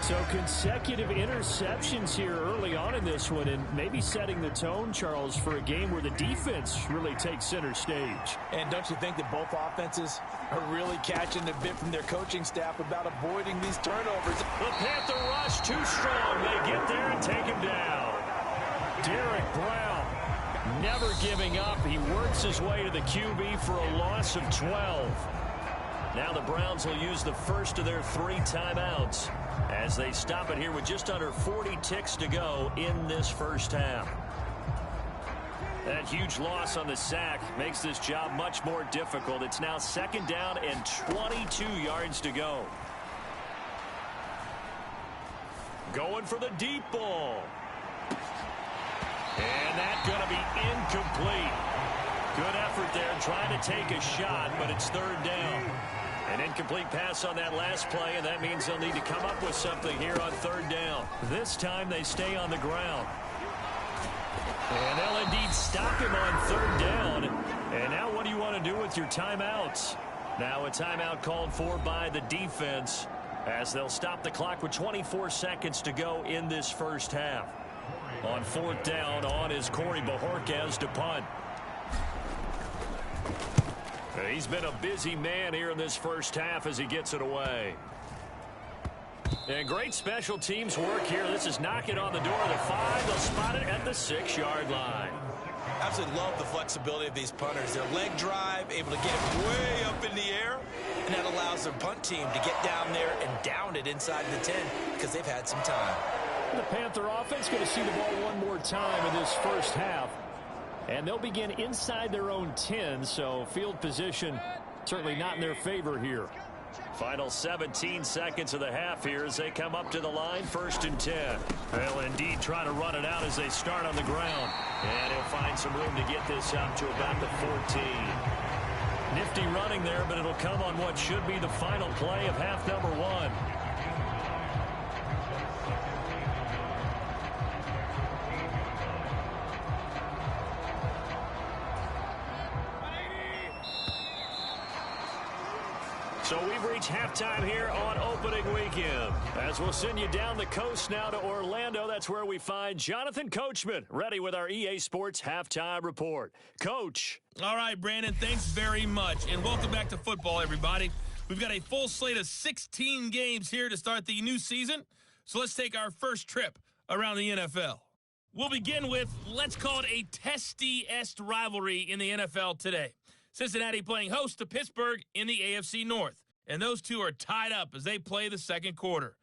So consecutive interceptions here early on in this one, and maybe setting the tone, Charles, for a game where the defense really takes center stage. And don't you think that both offenses are really catching a bit from their coaching staff about avoiding these turnovers? The Panther rush too strong. They get there and take him down. Derek Brown never giving up. He works his way to the QB for a loss of 12. Now the Browns will use the first of their 3 timeouts as they stop it here with just under 40 ticks to go in this first half. That huge loss on the sack makes this job much more difficult. It's now 2nd down and 22 yards to go. Going for the deep ball. And that's going to be incomplete. Good effort there trying to take a shot, but it's 3rd down. An incomplete pass on that last play, and that means they'll need to come up with something here on 3rd down. This time they stay on the ground. And they'll indeed stop him on 3rd down. And now what do you want to do with your timeouts? Now a timeout called for by the defense, as they'll stop the clock with 24 seconds to go in this first half. On 4th down, on is Corey Bojorquez to punt. He's been a busy man here in this first half as he gets it away. And great special teams work here. This is knocking on the door of the 5. They'll spot it at the 6-yard line. Absolutely love the flexibility of these punters. Their leg drive, able to get it way up in the air, and that allows their punt team to get down there and down it inside the 10 because they've had some time. The Panther offense going to see the ball one more time in this first half. And they'll begin inside their own 10, so field position certainly not in their favor here. Final 17 seconds of the half here as they come up to the line, 1st and 10. They'll indeed try to run it out as they start on the ground. And he'll find some room to get this up to about the 14. Nifty running there, but it'll come on what should be the final play of half number 1. So we've reached halftime here on opening weekend. As we'll send you down the coast now to Orlando, that's where we find Jonathan Coachman, ready with our EA Sports Halftime Report. Coach. All right, Brandon, thanks very much. And welcome back to football, everybody. We've got a full slate of 16 games here to start the new season. So let's take our first trip around the NFL. We'll begin with, let's call it a testy-est rivalry in the NFL today. Cincinnati playing host to Pittsburgh in the AFC North. And those two are tied up as they play the second quarter.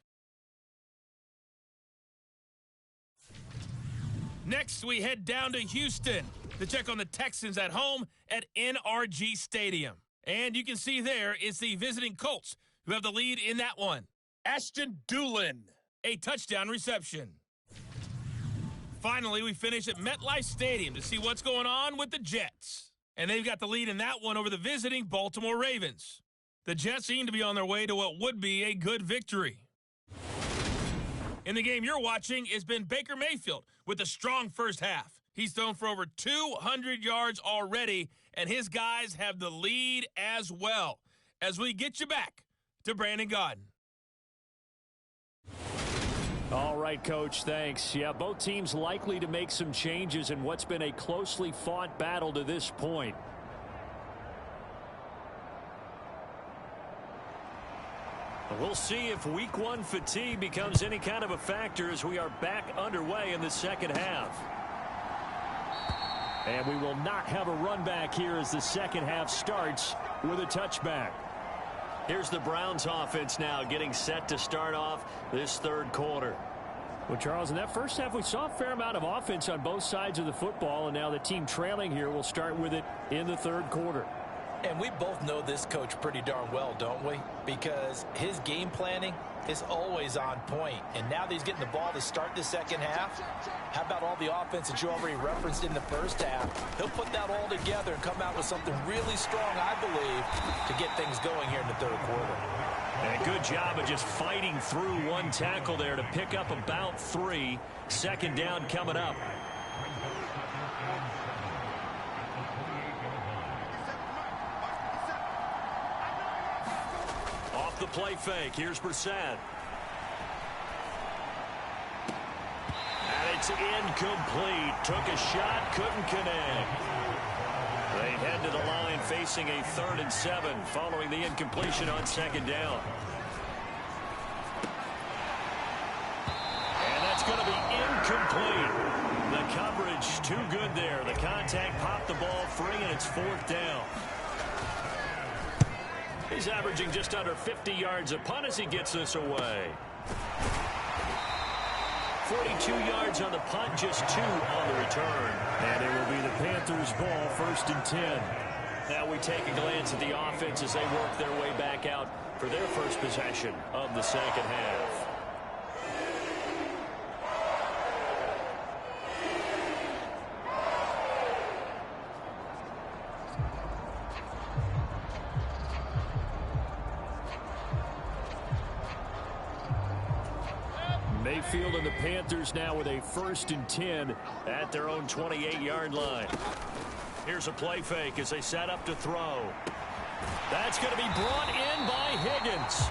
Next, we head down to Houston to check on the Texans at home at NRG Stadium. And you can see there it's the visiting Colts who have the lead in that one. Ashton Doolin, a touchdown reception. Finally, we finish at MetLife Stadium to see what's going on with the Jets. And they've got the lead in that one over the visiting Baltimore Ravens. The Jets seem to be on their way to what would be a good victory. In the game you're watching has been Baker Mayfield with a strong first half. He's thrown for over 200 yards already, and his guys have the lead as well. As we get you back to Brandon Gaudin. All right, Coach, thanks. Yeah, both teams likely to make some changes in what's been a closely fought battle to this point. We'll see if week one fatigue becomes any kind of a factor as we are back underway in the second half. And we will not have a run back here as the second half starts with a touchback. Here's the Browns offense now getting set to start off this third quarter. Well, Charles, in that first half, we saw a fair amount of offense on both sides of the football, and now the team trailing here will start with it in the third quarter. And we both know this coach pretty darn well, don't we? Because his game planning is always on point. And now that he's getting the ball to start the second half, how about all the offense that you already referenced in the first half? He'll put that all together and come out with something really strong, I believe, to get things going here in the third quarter. And a good job of just fighting through one tackle there to pick up about 3. Second down coming up. Off the play fake. Here's Brissett. And it's incomplete. Took a shot, couldn't connect. They head to the line facing a 3rd and 7 following the incompletion on second down. And that's going to be incomplete. The coverage too good there. The contact popped the ball free, and it's 4th down. He's averaging just under 50 yards a punt as he gets this away. 42 yards on the punt, just 2 on the return. And it will be the Panthers' ball, 1st and 10. Now we take a glance at the offense as they work their way back out for their first possession of the second half. Mayfield and the Panthers now with a 1st and 10 at their own 28-yard line. Here's a play fake as they set up to throw. That's going to be brought in by Higgins.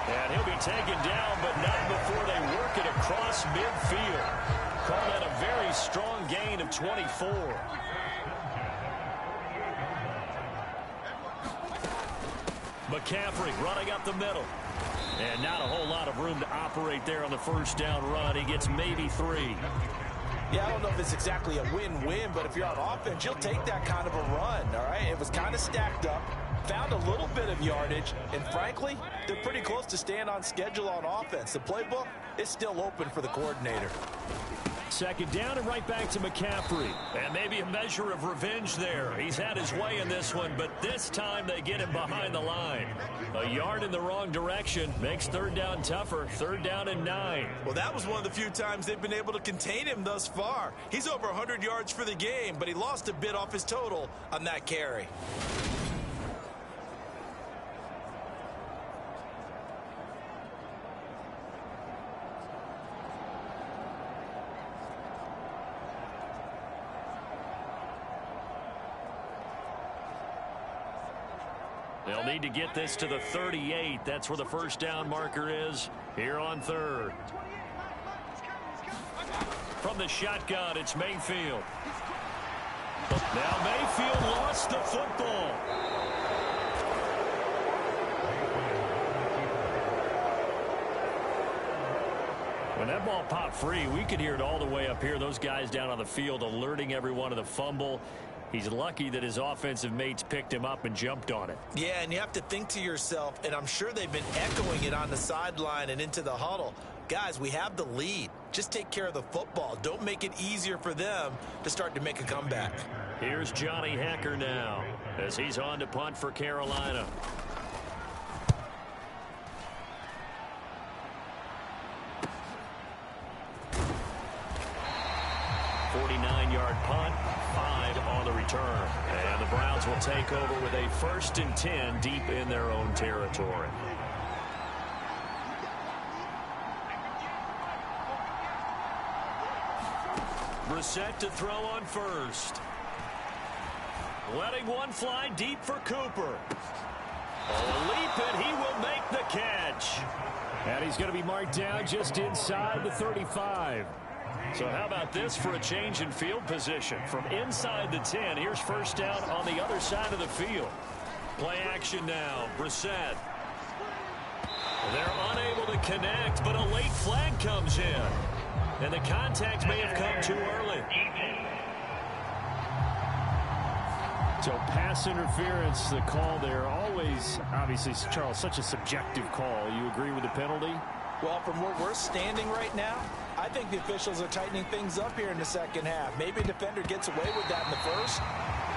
And he'll be taken down, but not before they work it across midfield. Call that a very strong gain of 24. McCaffrey running up the middle. And not a whole lot of room to operate there on the first down run. He gets maybe 3. Yeah, I don't know if it's exactly a win-win, but if you're on offense, you'll take that kind of a run, all right? It was kind of stacked up, found a little bit of yardage, and frankly, they're pretty close to staying on schedule on offense. The playbook is still open for the coordinator. Second down and right back to McCaffrey. And maybe a measure of revenge there. He's had his way in this one, but this time they get him behind the line. A yard in the wrong direction makes third down tougher. 3rd down and 9. Well, that was one of the few times they've been able to contain him thus far. He's over 100 yards for the game, but he lost a bit off his total on that carry. They'll need to get this to the 38. That's where the first down marker is here on third. From the shotgun, it's Mayfield. Now Mayfield lost the football. When that ball popped free, we could hear it all the way up here. Those guys down on the field alerting everyone of the fumble. He's lucky that his offensive mates picked him up and jumped on it. Yeah, and you have to think to yourself, and I'm sure they've been echoing it on the sideline and into the huddle. Guys, we have the lead. Just take care of the football. Don't make it easier for them to start to make a comeback. Here's Johnny Hecker now as he's on to punt for Carolina. 49-yard punt, 5 on the return. And the Browns will take over with a 1st and 10 deep in their own territory. Brissett to throw on first. Letting one fly deep for Cooper. Leap it, he will make the catch. And he's going to be marked down just inside the 35. So how about this for a change in field position? From inside the 10, here's first down on the other side of the field. Play action now, Brissett. They're unable to connect, but a late flag comes in. And the contact may have come too early. So pass interference, the call there, always, obviously, Charles, such a subjective call. You agree with the penalty? Well, from where we're standing right now, I think the officials are tightening things up here in the second half. Maybe a defender gets away with that in the first,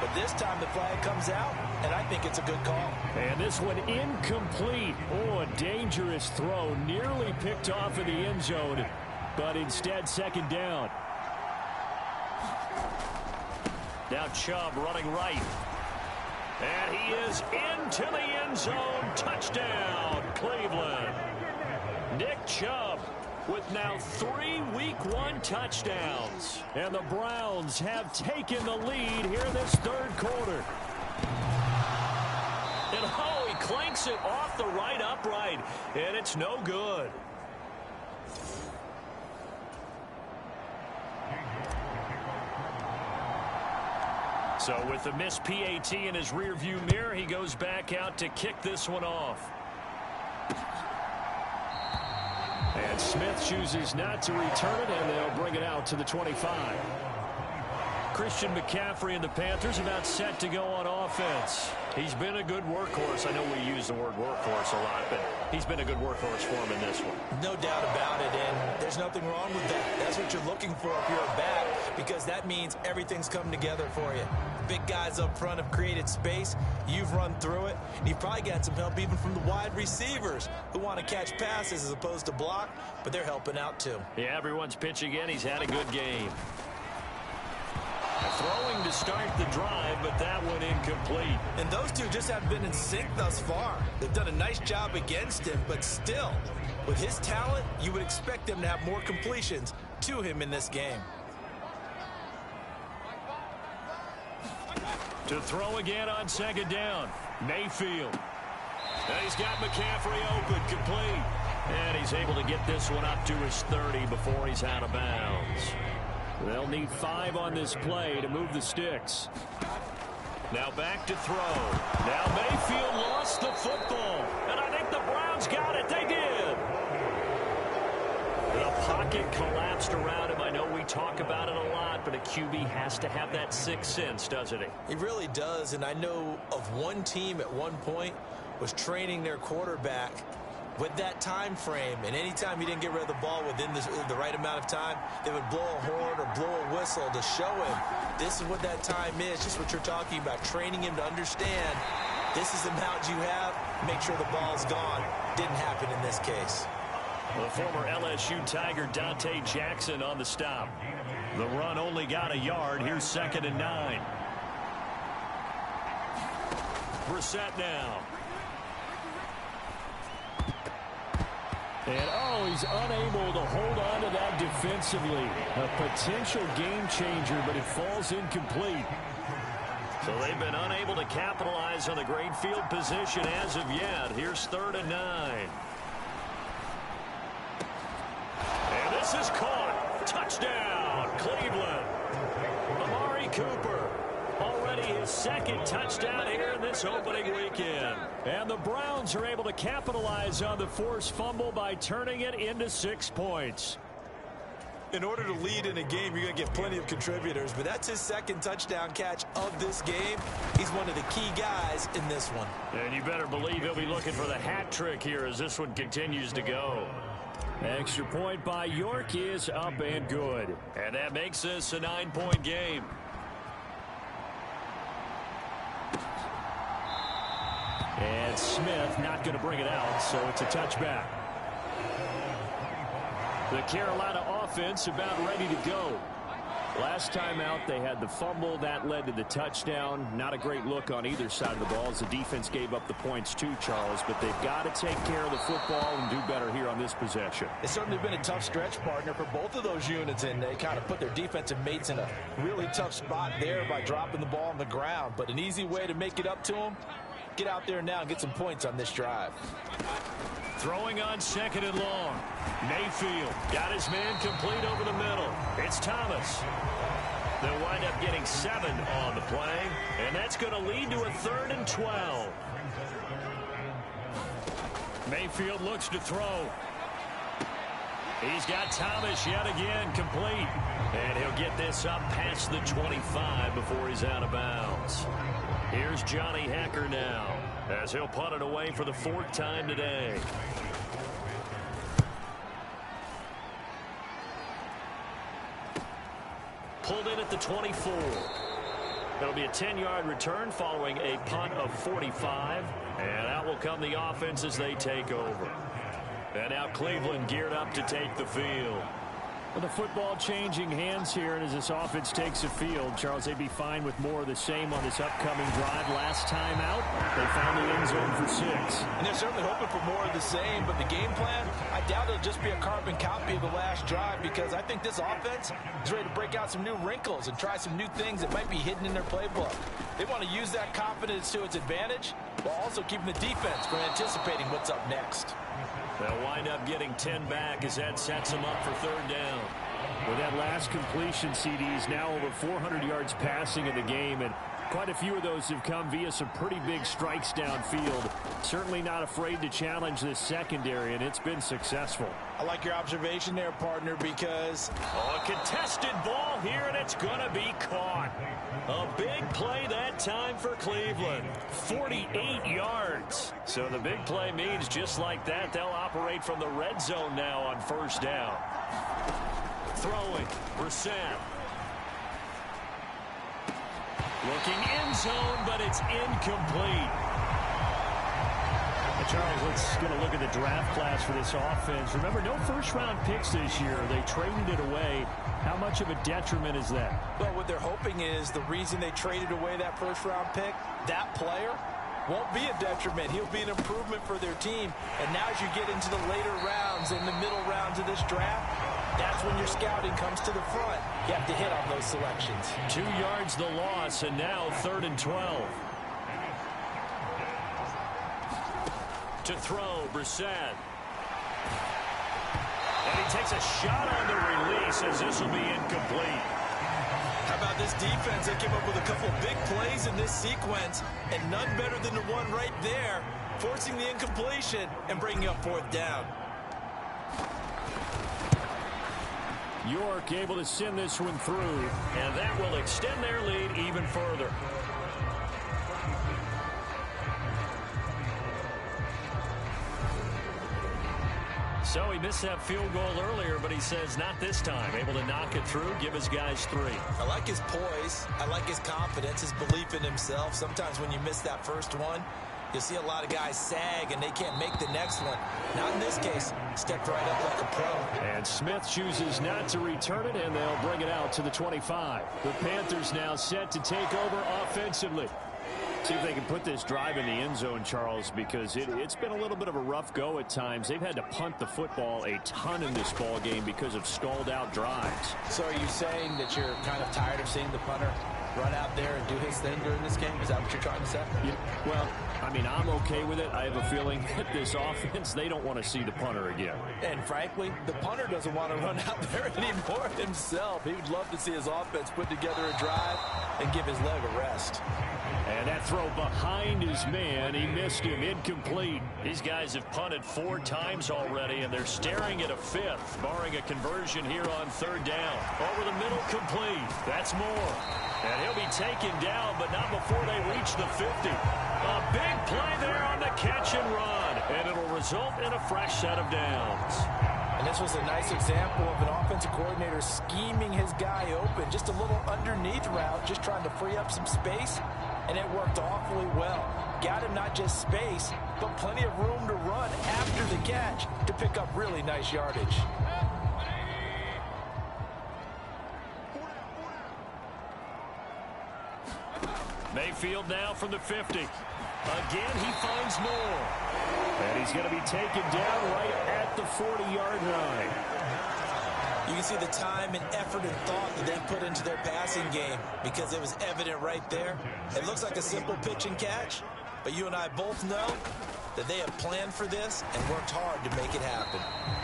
but this time the flag comes out, and I think it's a good call. And this one incomplete. Oh, a dangerous throw. Nearly picked off in the end zone, but instead second down. Now Chubb running right. And he is into the end zone. Touchdown, Cleveland. Nick Chubb with now 3 Week 1 touchdowns. And the Browns have taken the lead here in this third quarter. And oh, he clanks it off the right upright. And it's no good. So with the missed PAT in his rearview mirror, he goes back out to kick this one off. And Smith chooses not to return it, and they'll bring it out to the 25. Christian McCaffrey and the Panthers about set to go on offense. He's been a good workhorse. I know we use the word workhorse a lot, but he's been a good workhorse for him in this one. No doubt about it, and there's nothing wrong with that. That's what you're looking for if you're a back, because that means everything's come together for you. Big guys up front have created space. You've run through it. And you've probably got some help even from the wide receivers who want to catch passes as opposed to block, but they're helping out too. Yeah, everyone's pitching in. He's had a good game. Throwing to start the drive, but that one incomplete. And those two just haven't been in sync thus far. They've done a nice job against him, but still, with his talent, you would expect them to have more completions to him in this game. To throw again on second down, Mayfield. And he's got McCaffrey open, complete. And he's able to get this one up to his 30 before he's out of bounds. They'll need 5 on this play to move the sticks. Now back to throw. Now Mayfield lost the football. And I think the Browns got it. They did. The pocket collapsed around him. I know we talk about it a lot, but a QB has to have that sixth sense, doesn't he? He really does, and I know of one team at one point was training their quarterback with that time frame, and anytime he didn't get rid of the ball within the right amount of time, they would blow a horn or blow a whistle to show him this is what that time is, just what you're talking about, training him to understand this is the amount you have, make sure the ball's gone. Didn't happen in this case. The former LSU Tiger Dante Jackson on the stop. The run only got a yard. Here's 2nd and 9. Brissett now. And, oh, he's unable to hold on to that defensively. A potential game changer, but it falls incomplete. So they've been unable to capitalize on the great field position as of yet. Here's 3rd and 9. And this is caught. Touchdown, Cleveland. Amari Cooper. Already his 2nd touchdown here in this opening weekend. And the Browns are able to capitalize on the forced fumble by turning it into 6 points. In order to lead in a game, you're going to get plenty of contributors, but that's his 2nd touchdown catch of this game. He's one of the key guys in this one. And you better believe he'll be looking for the hat trick here as this one continues to go. Extra point by York is up and good. And that makes this a 9-point game. And Smith not going to bring it out, so it's a touchback. The Carolina offense about ready to go. Last time out, they had the fumble. That led to the touchdown. Not a great look on either side of the ball as the defense gave up the points too, Charles. But they've got to take care of the football and do better here on this possession. It's certainly been a tough stretch, partner, for both of those units, and they kind of put their defensive mates in a really tough spot there by dropping the ball on the ground. But an easy way to make it up to them, get out there now and get some points on this drive. Throwing on 2nd and long. Mayfield got his man complete over the middle. It's Thomas. They'll wind up getting 7 on the play, and that's going to lead to a 3rd and 12. Mayfield looks to throw. He's got Thomas yet again complete. And he'll get this up past the 25 before he's out of bounds. Here's Johnny Hecker now as he'll punt it away for the 4th time today. Pulled in at the 24. It'll be a 10-yard return following a punt of 45. And out will come the offense as they take over. And now Cleveland geared up to take the field. With the football changing hands here, and as this offense takes the field, Charles, they'd be fine with more of the same on this upcoming drive. Last time out, they found the end zone for 6. And they're certainly hoping for more of the same, but the game plan, I doubt it'll just be a carbon copy of the last drive, because I think this offense is ready to break out some new wrinkles and try some new things that might be hidden in their playbook. They want to use that confidence to its advantage while also keeping the defense from anticipating what's up next. They'll wind up getting 10 back as that sets them up for 3rd down. With that last completion, CDs now over 400 yards passing in the game, and quite a few of those have come via some pretty big strikes downfield. Certainly not afraid to challenge this secondary, and it's been successful. I like your observation there, partner, because a contested ball here, and it's going to be caught. A big play that time for Cleveland. 48 yards. So the big play means just like that, they'll operate from the red zone now on 1st down. Throwing, Brissett. Looking end zone, but it's incomplete. Charles, let's get a look at the draft class for this offense. Remember, no first-round picks this year. They traded it away. How much of a detriment is that? Well, what they're hoping is the reason they traded away that first-round pick, that player won't be a detriment. He'll be an improvement for their team. And now as you get into the later rounds, in the middle rounds of this draft, that's when your scouting comes to the front. You have to hit on those selections. 2 yards the loss, and now 3rd and 12. To throw, Brissett. And he takes a shot on the release as this will be incomplete. How about this defense? They came up with a couple of big plays in this sequence, and none better than the one right there, forcing the incompletion and bringing up 4th down. York able to send this one through, and that will extend their lead even further. So he missed that field goal earlier, but he says not this time. Able to knock it through, give his guys 3. I like his poise. I like his confidence, his belief in himself. Sometimes when you miss that first one, you'll see a lot of guys sag and they can't make the next one. Not in this case. Stepped right up like a pro. And Smith chooses not to return it, and they'll bring it out to the 25. The Panthers now set to take over offensively. See if they can put this drive in the end zone, Charles, because it's been a little bit of a rough go at times. They've had to punt the football a ton in this ball game because of stalled out drives. So are you saying that you're kind of tired of seeing the punter run out there and do his thing during this game? Is that what you're trying to say? Yeah, well, I mean, I'm okay with it. I have a feeling that this offense, they don't want to see the punter again. And frankly, the punter doesn't want to run out there anymore himself. He would love to see his offense put together a drive and give his leg a rest. And that throw behind his man, he missed him, incomplete. These guys have punted 4 times already, and they're staring at a 5th, barring a conversion here on 3rd down. Over the middle, complete. That's Moore. And he'll be taken down, but not before they reach the 50. A big play there on the catch and run, and it'll result in a fresh set of downs. And this was a nice example of an offensive coordinator scheming his guy open. Just a little underneath route, just trying to free up some space, and it worked awfully well. Got him not just space, but plenty of room to run after the catch to pick up really nice yardage. Mayfield now from the 50. Again, he finds Moore. And he's going to be taken down right at the 40-yard line. You can see the time and effort and thought that they put into their passing game because it was evident right there. It looks like a simple pitch and catch, but you and I both know that they have planned for this and worked hard to make it happen.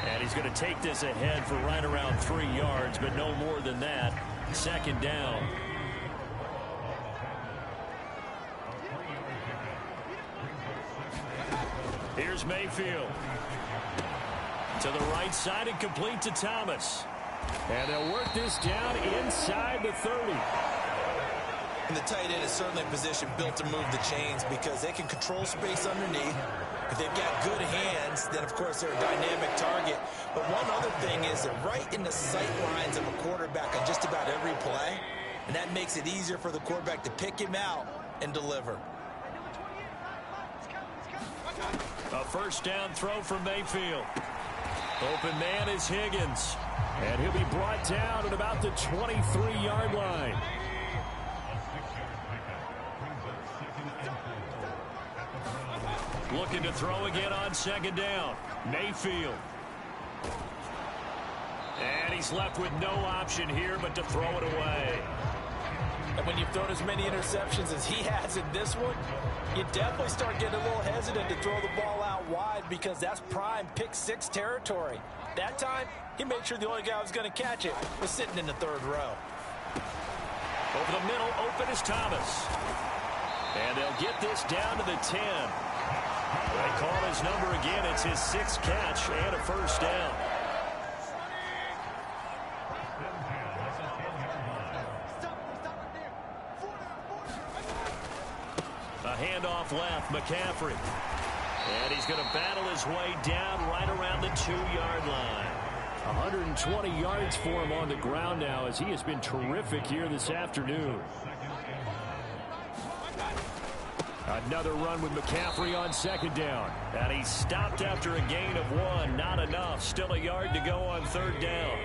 And he's going to take this ahead for right around 3 yards, but no more than that. 2nd down. Here's Mayfield. To the right side and complete to Thomas. And they'll work this down inside the 30. And the tight end is certainly a position built to move the chains because they can control space underneath. If they've got good hands, then of course they're a dynamic target. But one other thing is they're right in the sight lines of a quarterback on just about every play. And that makes it easier for the quarterback to pick him out and deliver. A 1st down throw from Mayfield. Open man is Higgins. And he'll be brought down at about the 23-yard line. Looking to throw again on 2nd down. Mayfield. And he's left with no option here but to throw it away. And when you've thrown as many interceptions as he has in this one, you definitely start getting a little hesitant to throw the ball out wide because that's prime pick 6 territory. That time, he made sure the only guy who was going to catch it was sitting in the 3rd row. Over the middle, open is Thomas. And they'll get this down to the 10. They call his number again. It's his 6th catch and a 1st down. A handoff left, McCaffrey. And he's going to battle his way down right around the 2-yard line. 120 yards for him on the ground now as he has been terrific here this afternoon. Another run with McCaffrey on 2nd down. And he stopped after a gain of 1. Not enough. Still a yard to go on 3rd down.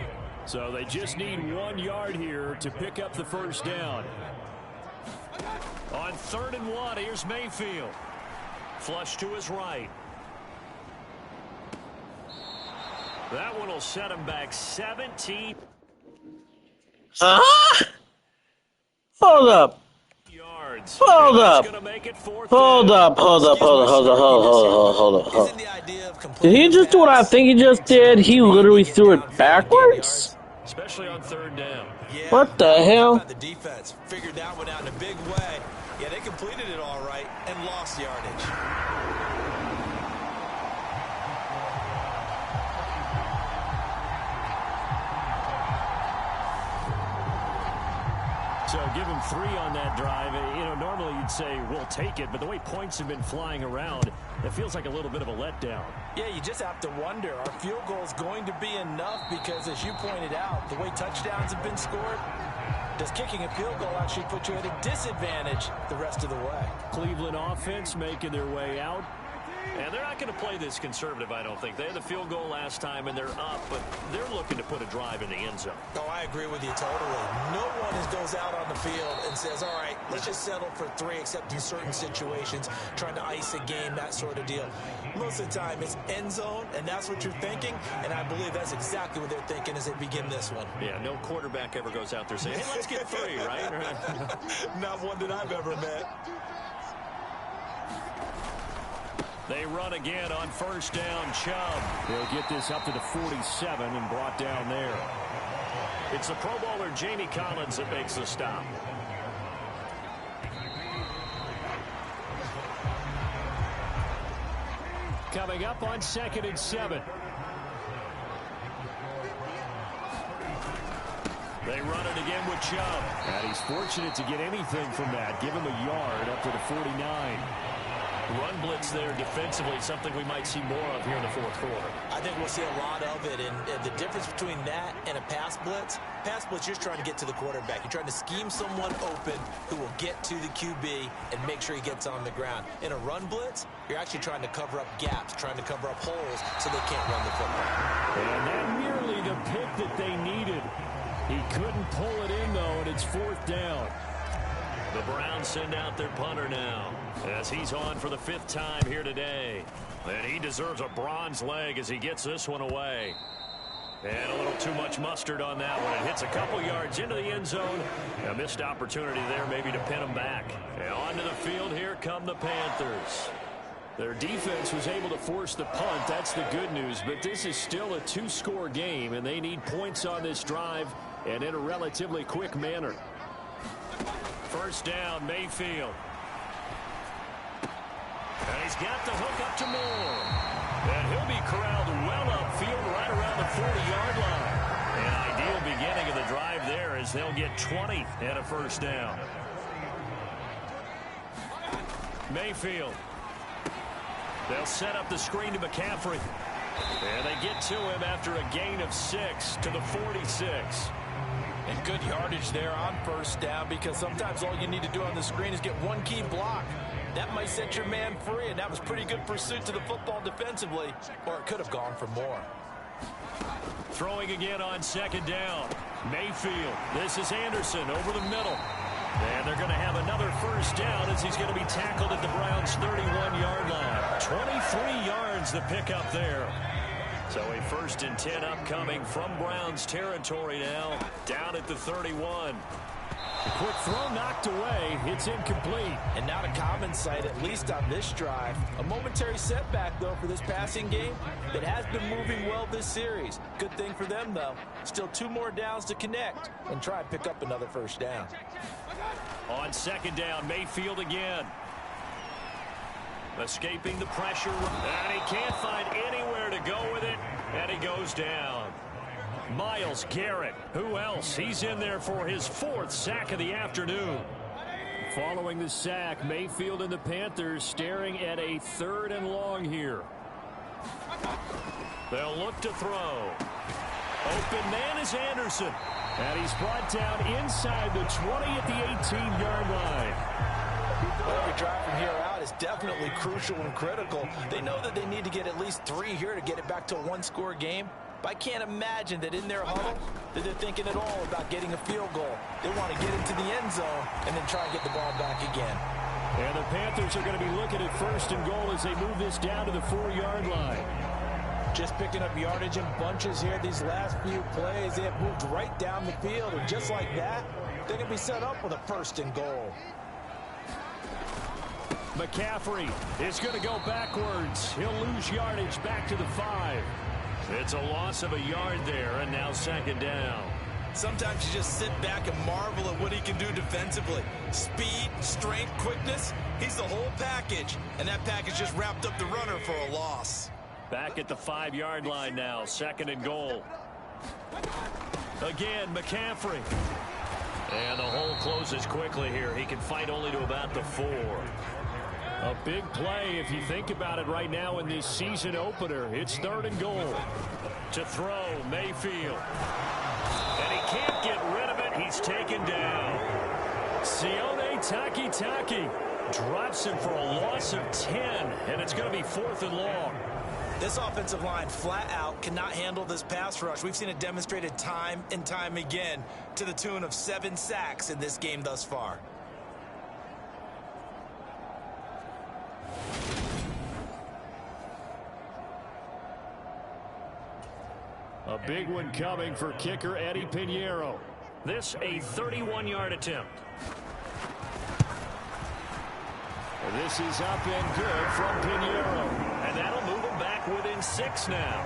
So they just need 1 yard here to pick up the 1st down. On 3rd and 1, here's Mayfield. Flush to his right. That one will set him back 17 Hold up. yards. Hold up. Hold up. Did he just do what I think he just did? He literally threw it backwards? Especially on 3rd down. Yeah, what the hell? The defense figured that one out in a big way. Yeah, they completed it all right and lost yardage. So give him 3 on that drive. You know, normally you'd say, we'll take it, but the way points have been flying around, it feels like a little bit of a letdown. Yeah, you just have to wonder, are field goals going to be enough? Because as you pointed out, the way touchdowns have been scored, does kicking a field goal actually put you at a disadvantage the rest of the way? Cleveland offense making their way out. And they're not going to play this conservative, I don't think. They had the field goal last time, and they're up, but they're looking to put a drive in the end zone. Oh, I agree with you totally. No one goes out on the field and says, all right, let's just settle for 3, except in certain situations, trying to ice a game, that sort of deal. Most of the time, it's end zone, and that's what you're thinking, and I believe that's exactly what they're thinking as they begin this one. Yeah, no quarterback ever goes out there saying, hey, let's get 3, right? Not one that I've ever met. They run again on first down. Chubb. They'll get this up to the 47 and brought down there. It's the Pro Bowler Jamie Collins that makes the stop. Coming up on 2nd and 7. They run it again with Chubb. And he's fortunate to get anything from that. Give him a yard up to the 49. Run blitz there defensively, something we might see more of here in the fourth quarter. I think we'll see a lot of it, and the difference between that and a pass blitz, you're just trying to get to the quarterback. You're trying to scheme someone open who will get to the QB and make sure he gets on the ground. In a run blitz, you're actually trying to cover up gaps, trying to cover up holes so they can't run the football. And that nearly the pick that they needed. He couldn't pull it in, though, and it's 4th down. The Browns send out their punter now as he's on for the 5th time here today. And he deserves a bronze leg as he gets this one away. And a little too much mustard on that one. It hits a couple yards into the end zone. A missed opportunity there maybe to pin him back. And onto the field, here come the Panthers. Their defense was able to force the punt. That's the good news. But this is still a 2-score game, and they need points on this drive and in a relatively quick manner. First down, Mayfield. And he's got the hook up to Moore. And he'll be corralled well upfield right around the 40-yard line. An ideal beginning of the drive there as they'll get 20 and a first down. Mayfield. They'll set up the screen to McCaffrey. And they get to him after a gain of 6 to the 46. And good yardage there on first down, because sometimes all you need to do on the screen is get one key block. That might set your man free, and that was pretty good pursuit to the football defensively, or it could have gone for more. Throwing again on 2nd down. Mayfield. This is Anderson over the middle. And they're going to have another first down as he's going to be tackled at the Browns' 31-yard line. 23 yards the pickup there. So a 1st and 10 upcoming from Browns territory now, down at the 31. A quick throw knocked away. It's incomplete. And not a common sight, at least on this drive. A momentary setback, though, for this passing game. It has been moving well this series. Good thing for them, though. Still 2 more downs to connect and try and pick up another first down. On 2nd down, Mayfield again. Escaping the pressure, and he can't find anywhere to go with it, and he goes down. Myles Garrett, who else? He's in there for his 4th sack of the afternoon. Following the sack, Mayfield and the Panthers staring at a 3rd and long here. They'll look to throw. Open man is Anderson. And he's brought down inside the 20 at the 18-yard line. Every drive from here out is definitely crucial and critical. They know that they need to get at least 3 here to get it back to a 1-score game. But I can't imagine that in their huddle that they're thinking at all about getting a field goal. They want to get into the end zone and then try and get the ball back again. And the Panthers are going to be looking at 1st and goal as they move this down to the 4-yard line. Just picking up yardage in bunches here these last few plays. They have moved right down the field, and just like that, they're going to be set up with a 1st and goal. McCaffrey is going to go backwards. He'll lose yardage back to the 5. It's a loss of a yard there, and now 2nd down. Sometimes you just sit back and marvel at what he can do defensively. Speed, strength, quickness, he's the whole package. And that package just wrapped up the runner for a loss. Back at the 5-yard line now, 2nd and goal. Again, McCaffrey. And the hole closes quickly here. He can fight only to about the 4. A big play if you think about it right now in this season opener. It's 3rd and goal. To throw, Mayfield. And he can't get rid of it. He's taken down. Sione Takitaki. Drops him for a loss of 10, and it's going to be 4th and long. This offensive line flat out cannot handle this pass rush. We've seen it demonstrated time and time again to the tune of 7 sacks in this game thus far. A big one coming for kicker Eddie Pinheiro. This a 31-yard attempt. This is up and good from Pinheiro. And that'll move him back within 6 now.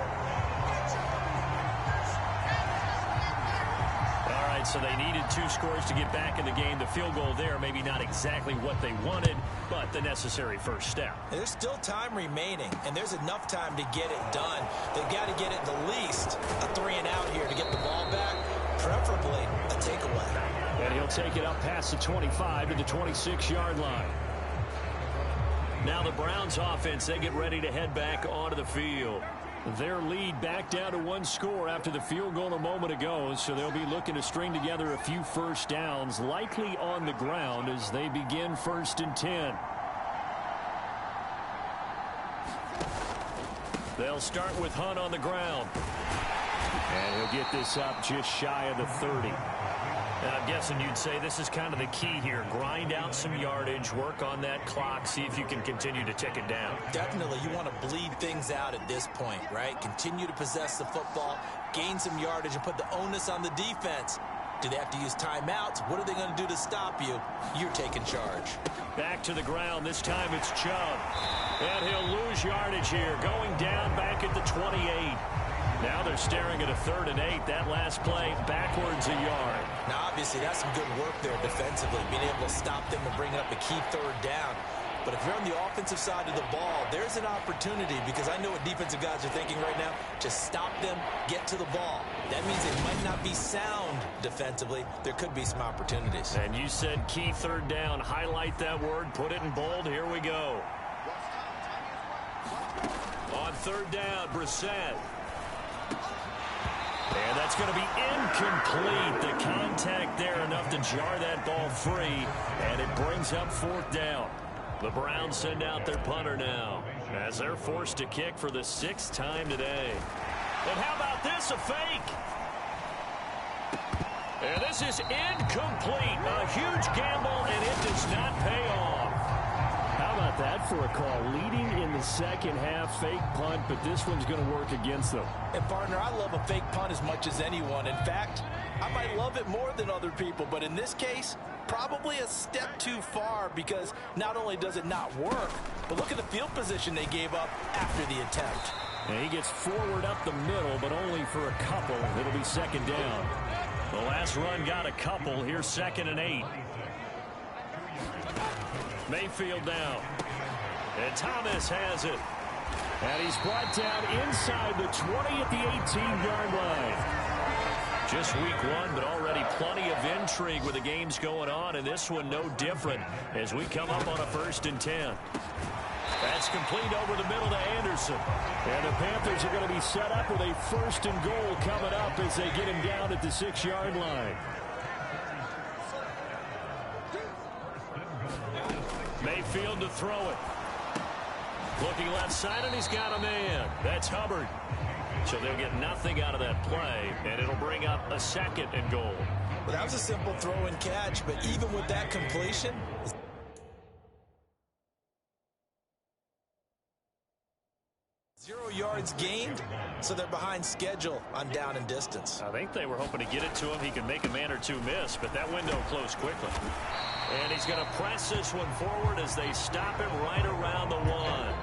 All right, so they needed 2 scores to get back in the game. The field goal there, maybe not exactly what they wanted, but the necessary first step. There's still time remaining, and there's enough time to get it done. They've got to get it the least a 3-and-out here to get the ball back, preferably a takeaway. And he'll take it up past the 25 to the 26-yard line. Now the Browns offense, they get ready to head back onto the field. Their lead back down to 1 score after the field goal a moment ago, so they'll be looking to string together a few first downs, likely on the ground as they begin 1st and 10. They'll start with Hunt on the ground. And he'll get this up just shy of the 30. And I'm guessing you'd say this is kind of the key here. Grind out some yardage, work on that clock, see if you can continue to tick it down. Definitely, you want to bleed things out at this point, right? Continue to possess the football, gain some yardage, and put the onus on the defense. Do they have to use timeouts? What are they going to do to stop you? You're taking charge. Back to the ground. This time it's Chubb. And he'll lose yardage here, going down back at the 28. Now they're staring at a 3rd and 8. That last play backwards a yard. Now, obviously, that's some good work there defensively, being able to stop them and bring up a key 3rd down. But if you're on the offensive side of the ball, there's an opportunity, because I know what defensive guys are thinking right now. Just stop them, get to the ball. That means they might not be sound defensively. There could be some opportunities. And you said key 3rd down. Highlight that word. Put it in bold. Here we go. On 3rd down, Brissett. And that's going to be incomplete. The contact there enough to jar that ball free. And it brings up 4th down. The Browns send out their punter now as they're forced to kick for the 6th time today. And how about this, a fake? And this is incomplete. A huge gamble, and it does not pay off. How about that for a call? Leading in the second half, fake punt, but this one's going to work against them. And, partner, I love a fake punt as much as anyone. In fact, I might love it more than other people, but in this case, probably a step too far, because not only does it not work, but look at the field position they gave up after the attempt. And he gets forward up the middle, but only for a couple. It'll be 2nd down. The last run got a couple. Here's 2nd and 8. Mayfield down. And Thomas has it. And he's brought down inside the 20 at the 18-yard line. Just week 1, but already plenty of intrigue with the games going on, and this one no different as we come up on a 1st and 10. That's complete over the middle to Anderson. And the Panthers are going to be set up with a 1st and goal coming up as they get him down at the 6-yard line. Mayfield to throw it. Looking left side, and he's got a man. That's Hubbard. So they'll get nothing out of that play, and it'll bring up a 2nd and goal. Well, that was a simple throw and catch, but even with that completion, 0 yards gained, so they're behind schedule on down and distance. I think they were hoping to get it to him. He could make a man or two miss, but that window closed quickly. And he's going to press this one forward as they stop him right around the 1.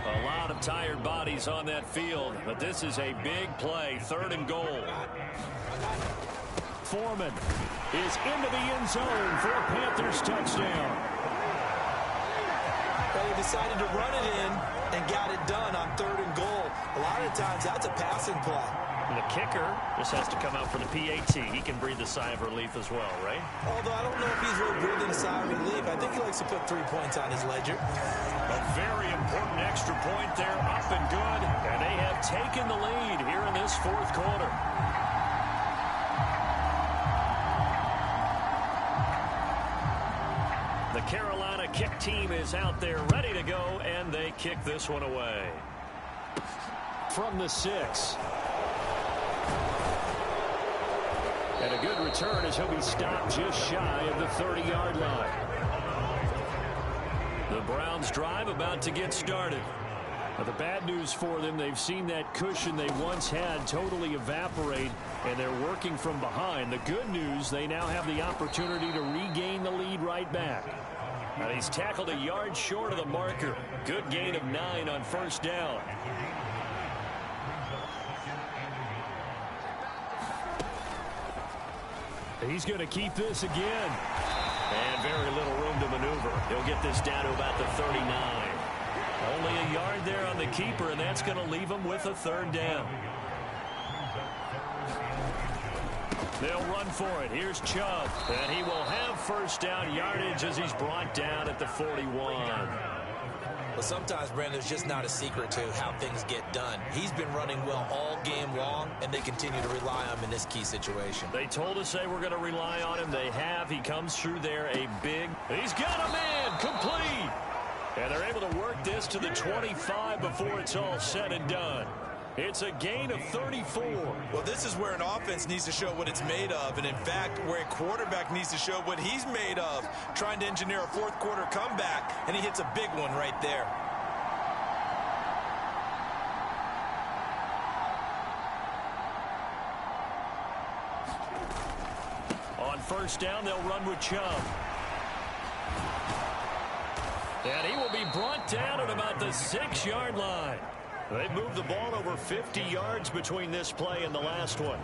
A lot of tired bodies on that field, but this is a big play, 3rd and goal. Foreman is into the end zone for a Panthers touchdown. Well, they decided to run it in and got it done on 3rd and goal. A lot of times that's a passing play. And the kicker just has to come out for the PAT. He can breathe a sigh of relief as well, right? Although I don't know if he's really breathing a sigh of relief. I think he likes to put 3 points on his ledger. A very important extra point there, up and good. And they have taken the lead here in this 4th quarter. The Carolina kick team is out there ready to go, and they kick this one away. From the 6. And a good return as he'll be stopped just shy of the 30-yard line. The Browns drive about to get started. Now, the bad news for them, they've seen that cushion they once had totally evaporate, and they're working from behind. The good news, they now have the opportunity to regain the lead right back. And he's tackled a yard short of the marker. Good gain of 9 on first down. He's going to keep this again. And very little room to maneuver. He'll get this down to about the 39. Only a yard there on the keeper, and that's going to leave him with a third down. They'll run for it. Here's Chubb. And he will have first down yardage as he's brought down at the 41. Well, sometimes, Brandon, there's just not a secret to how things get done. He's been running well all game long, and they continue to rely on him in this key situation. They told us they were going to rely on him. They have. He comes through there a big. He's got a man complete. And they're able to work this to the 25 before it's all said and done. It's a gain of 34. Well, this is where an offense needs to show what it's made of. And, in fact, where a quarterback needs to show what he's made of, trying to engineer a fourth-quarter comeback, and he hits a big one right there. On first down, they'll run with Chubb. And he will be brought down at about the 6-yard line. They've moved the ball over 50 yards between this play and the last one.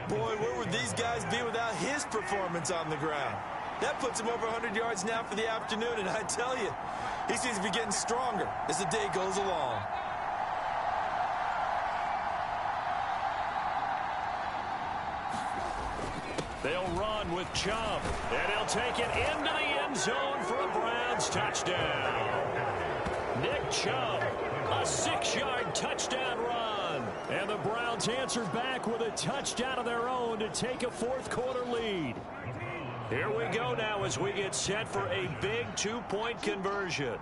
Boy, where would these guys be without his performance on the ground? That puts him over 100 yards now for the afternoon, and I tell you, he seems to be getting stronger as the day goes along. They'll run with Chubb, and he'll take it into the end zone for a Browns touchdown. Nick Chubb, a 6-yard touchdown run. And the Browns answer back with a touchdown of their own to take a fourth-quarter lead. Here we go now as we get set for a big 2-point conversion.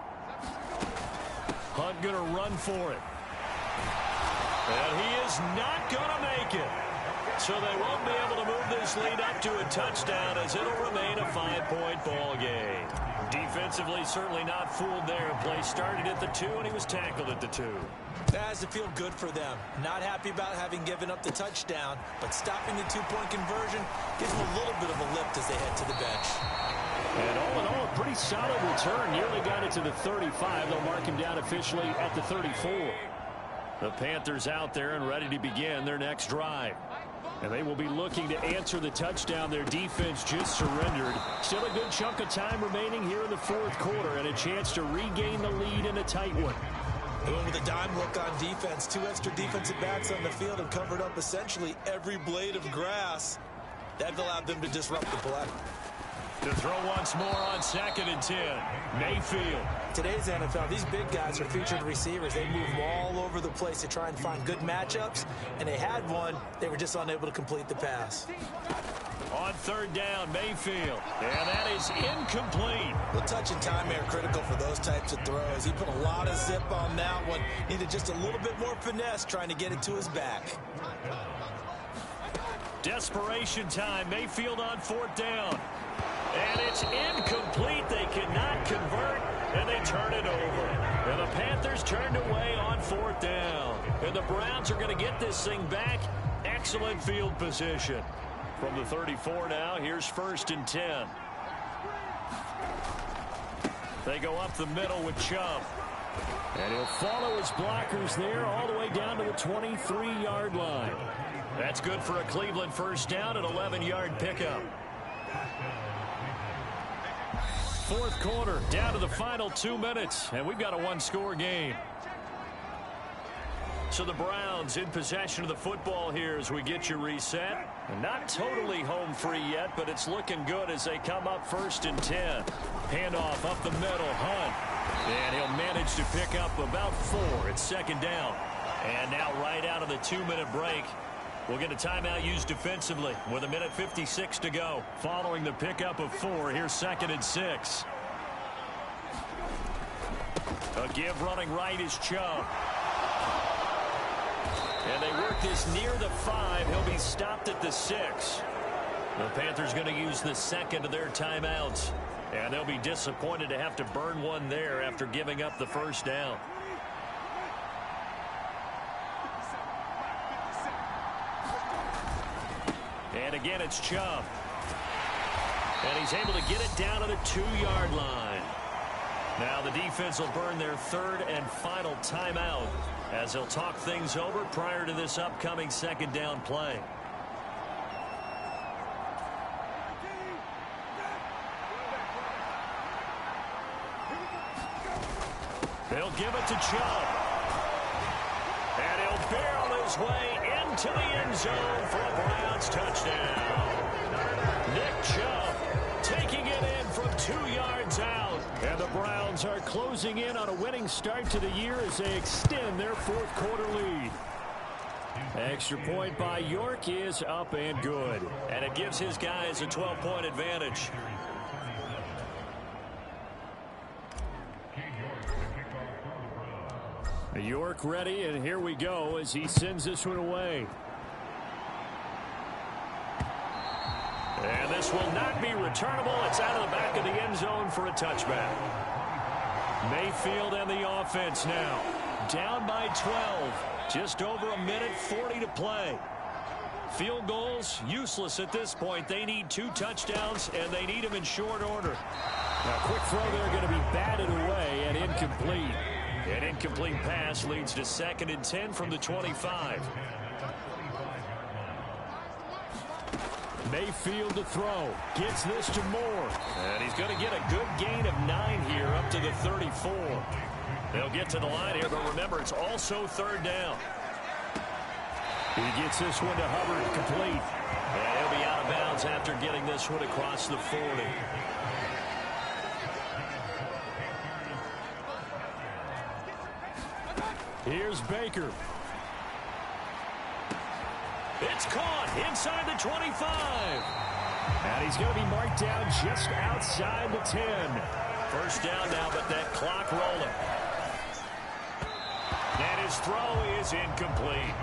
Hunt going to run for it. And he is not going to make it. So they won't be able to move this lead up to a touchdown as it'll remain a 5-point ball game. Defensively, certainly not fooled there. Play started at the 2, and he was tackled at the 2. That has to feel good for them. Not happy about having given up the touchdown, but stopping the 2-point conversion gives them a little bit of a lift as they head to the bench. And all in all, a pretty solid return. Nearly got it to the 35. They'll mark him down officially at the 34. The Panthers out there and ready to begin their next drive. And they will be looking to answer the touchdown their defense just surrendered. Still a good chunk of time remaining here in the fourth quarter and a chance to regain the lead in a tight one. Going with a dime look on defense. 2 extra defensive backs on the field and covered up essentially every blade of grass. That allowed them to disrupt the play. To throw once more on 2nd and 10. Mayfield. Today's NFL, these big guys are featured receivers. They move all over the place to try and find good matchups, and they had one. They were just unable to complete the pass. On 3rd down, Mayfield. And that is incomplete. The touch and time are critical for those types of throws. He put a lot of zip on that one. Needed just a little bit more finesse trying to get it to his back. Desperation time. Mayfield on 4th down. And it's incomplete. They cannot convert, and they turn it over. And the Panthers turned away on 4th down. And the Browns are going to get this thing back. Excellent field position. From the 34 now, here's 1st and 10. They go up the middle with Chubb. And he'll follow his blockers there all the way down to the 23-yard line. That's good for a Cleveland first down, an 11-yard pickup. Fourth quarter, down to the final 2 minutes, and we've got a 1-score game. So the Browns in possession of the football here as we get you reset. Not totally home free yet, but it's looking good as they come up 1st and 10. Handoff up the middle, Hunt. And he'll manage to pick up about 4. It's 2nd down. And now right out of the 2-minute break, we'll get a timeout used defensively with 1:56 to go. Following the pickup of 4, here's 2nd and 6. A give running right is Chubb. And they work this near the 5. He'll be stopped at the 6. The Panthers going to use the second of their timeouts. And they'll be disappointed to have to burn one there after giving up the first down. And again, it's Chubb. And he's able to get it down to the 2-yard line. Now the defense will burn their third and final timeout as they'll talk things over prior to this upcoming second down play. They'll give it to Chubb. And he'll barrel his way into the end zone for a Browns touchdown. Nick Chubb taking it in from 2 yards out. And the Browns are closing in on a winning start to the year as they extend their fourth quarter lead. Extra point by York is up and good. And it gives his guys a 12-point advantage. York ready, and here we go as he sends this one away. And this will not be returnable. It's out of the back of the end zone for a touchback. Mayfield and the offense now. Down by 12. Just over a minute 40 to play. Field goals, useless at this point. They need 2 touchdowns, and they need them in short order. A quick throw there going to be batted away and incomplete. An incomplete pass leads to 2nd and 10 from the 25. Mayfield to throw. Gets this to Moore. And he's going to get a good gain of 9 here up to the 34. They'll get to the line here, but remember, it's also 3rd down. He gets this one to Hubbard, complete. And he'll be out of bounds after getting this one across the 40. Here's Baker. It's caught inside the 25. And he's going to be marked down just outside the 10. First down now, but that clock rolling. And his throw is incomplete.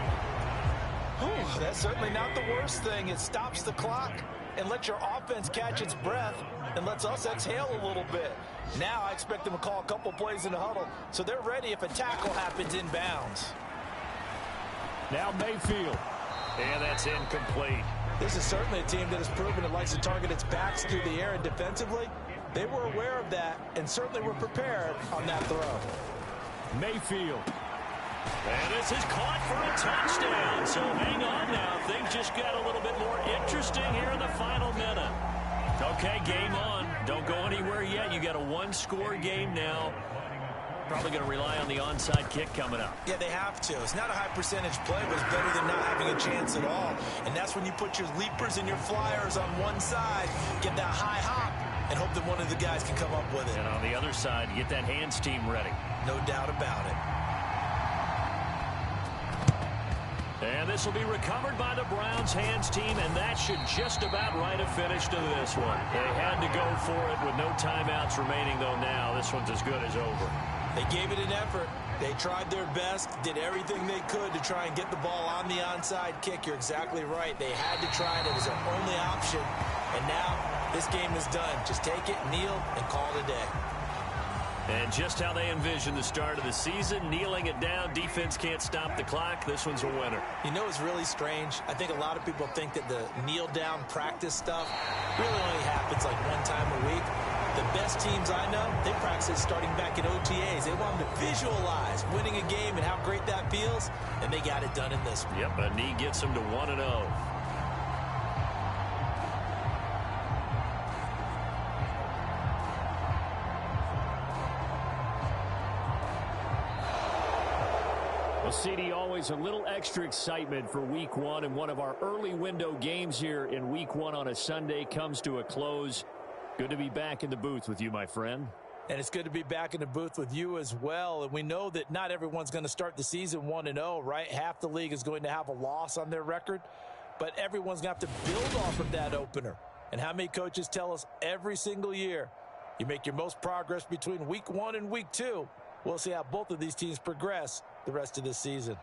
Ooh, that's certainly not the worst thing. It stops the clock and lets your offense catch its breath and lets us exhale a little bit. Now I expect them to call a couple plays in the huddle so they're ready if a tackle happens inbounds. Now Mayfield. And that's incomplete. This is certainly a team that has proven it likes to target its backs through the air, and defensively, they were aware of that and certainly were prepared on that throw. Mayfield. And this is caught for a touchdown. So hang on now. Things just got a little bit more interesting here in the final minute. Okay, game on. Don't go anywhere yet. You got a 1-score game now. Probably going to rely on the onside kick coming up. Yeah, they have to. It's not a high percentage play, but it's better than not having a chance at all. And that's when you put your leapers and your flyers on one side, get that high hop, and hope that one of the guys can come up with it. And on the other side, get that hands team ready. No doubt about it. And this will be recovered by the Browns hands team, and that should just about write a finish to this one. They had to go for it with no timeouts remaining, though now this one's as good as over. They gave it an effort. They tried their best, did everything they could to try and get the ball on the onside kick. You're exactly right. They had to try it. It was their only option. And now this game is done. Just take it, kneel, and call it a day. And just how they envisioned the start of the season, kneeling it down, defense can't stop the clock. This one's a winner. You know, it's really strange. I think a lot of people think that the kneel-down practice stuff really only happens like one time a week. The best teams I know, they practice starting back at OTAs. They want them to visualize winning a game and how great that feels, and they got it done in this one. Yep, a knee gets them to 1-0. Well, CD, always a little extra excitement for Week 1, and one of our early window games here in Week 1 on a Sunday comes to a close. Good to be back in the booth with you, my friend. And it's good to be back in the booth with you as well. And we know that not everyone's going to start the season 1-0, right? Half the league is going to have a loss on their record. But everyone's going to have to build off of that opener. And how many coaches tell us every single year, you make your most progress between Week 1 and Week 2 We'll see how both of these teams progress the rest of this season.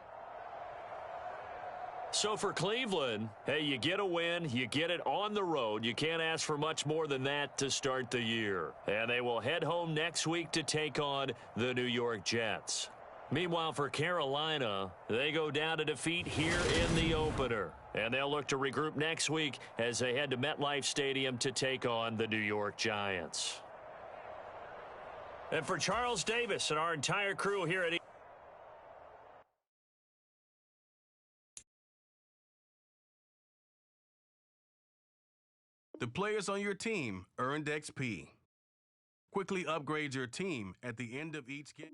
So for Cleveland, hey, you get a win, you get it on the road. You can't ask for much more than that to start the year. And they will head home next week to take on the New York Jets. Meanwhile, for Carolina, they go down to defeat here in the opener. And they'll look to regroup next week as they head to MetLife Stadium to take on the New York Giants. And for Charles Davis and our entire crew here at The players on your team earned XP. Quickly upgrade your team at the end of each game.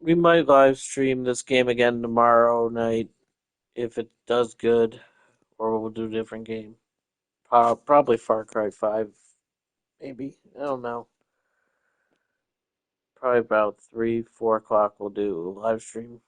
We might live stream this game again tomorrow night if it does good, or we'll do a different game. Probably Far Cry 5, maybe. I don't know. Probably about 3, 4 o'clock we'll do a live stream.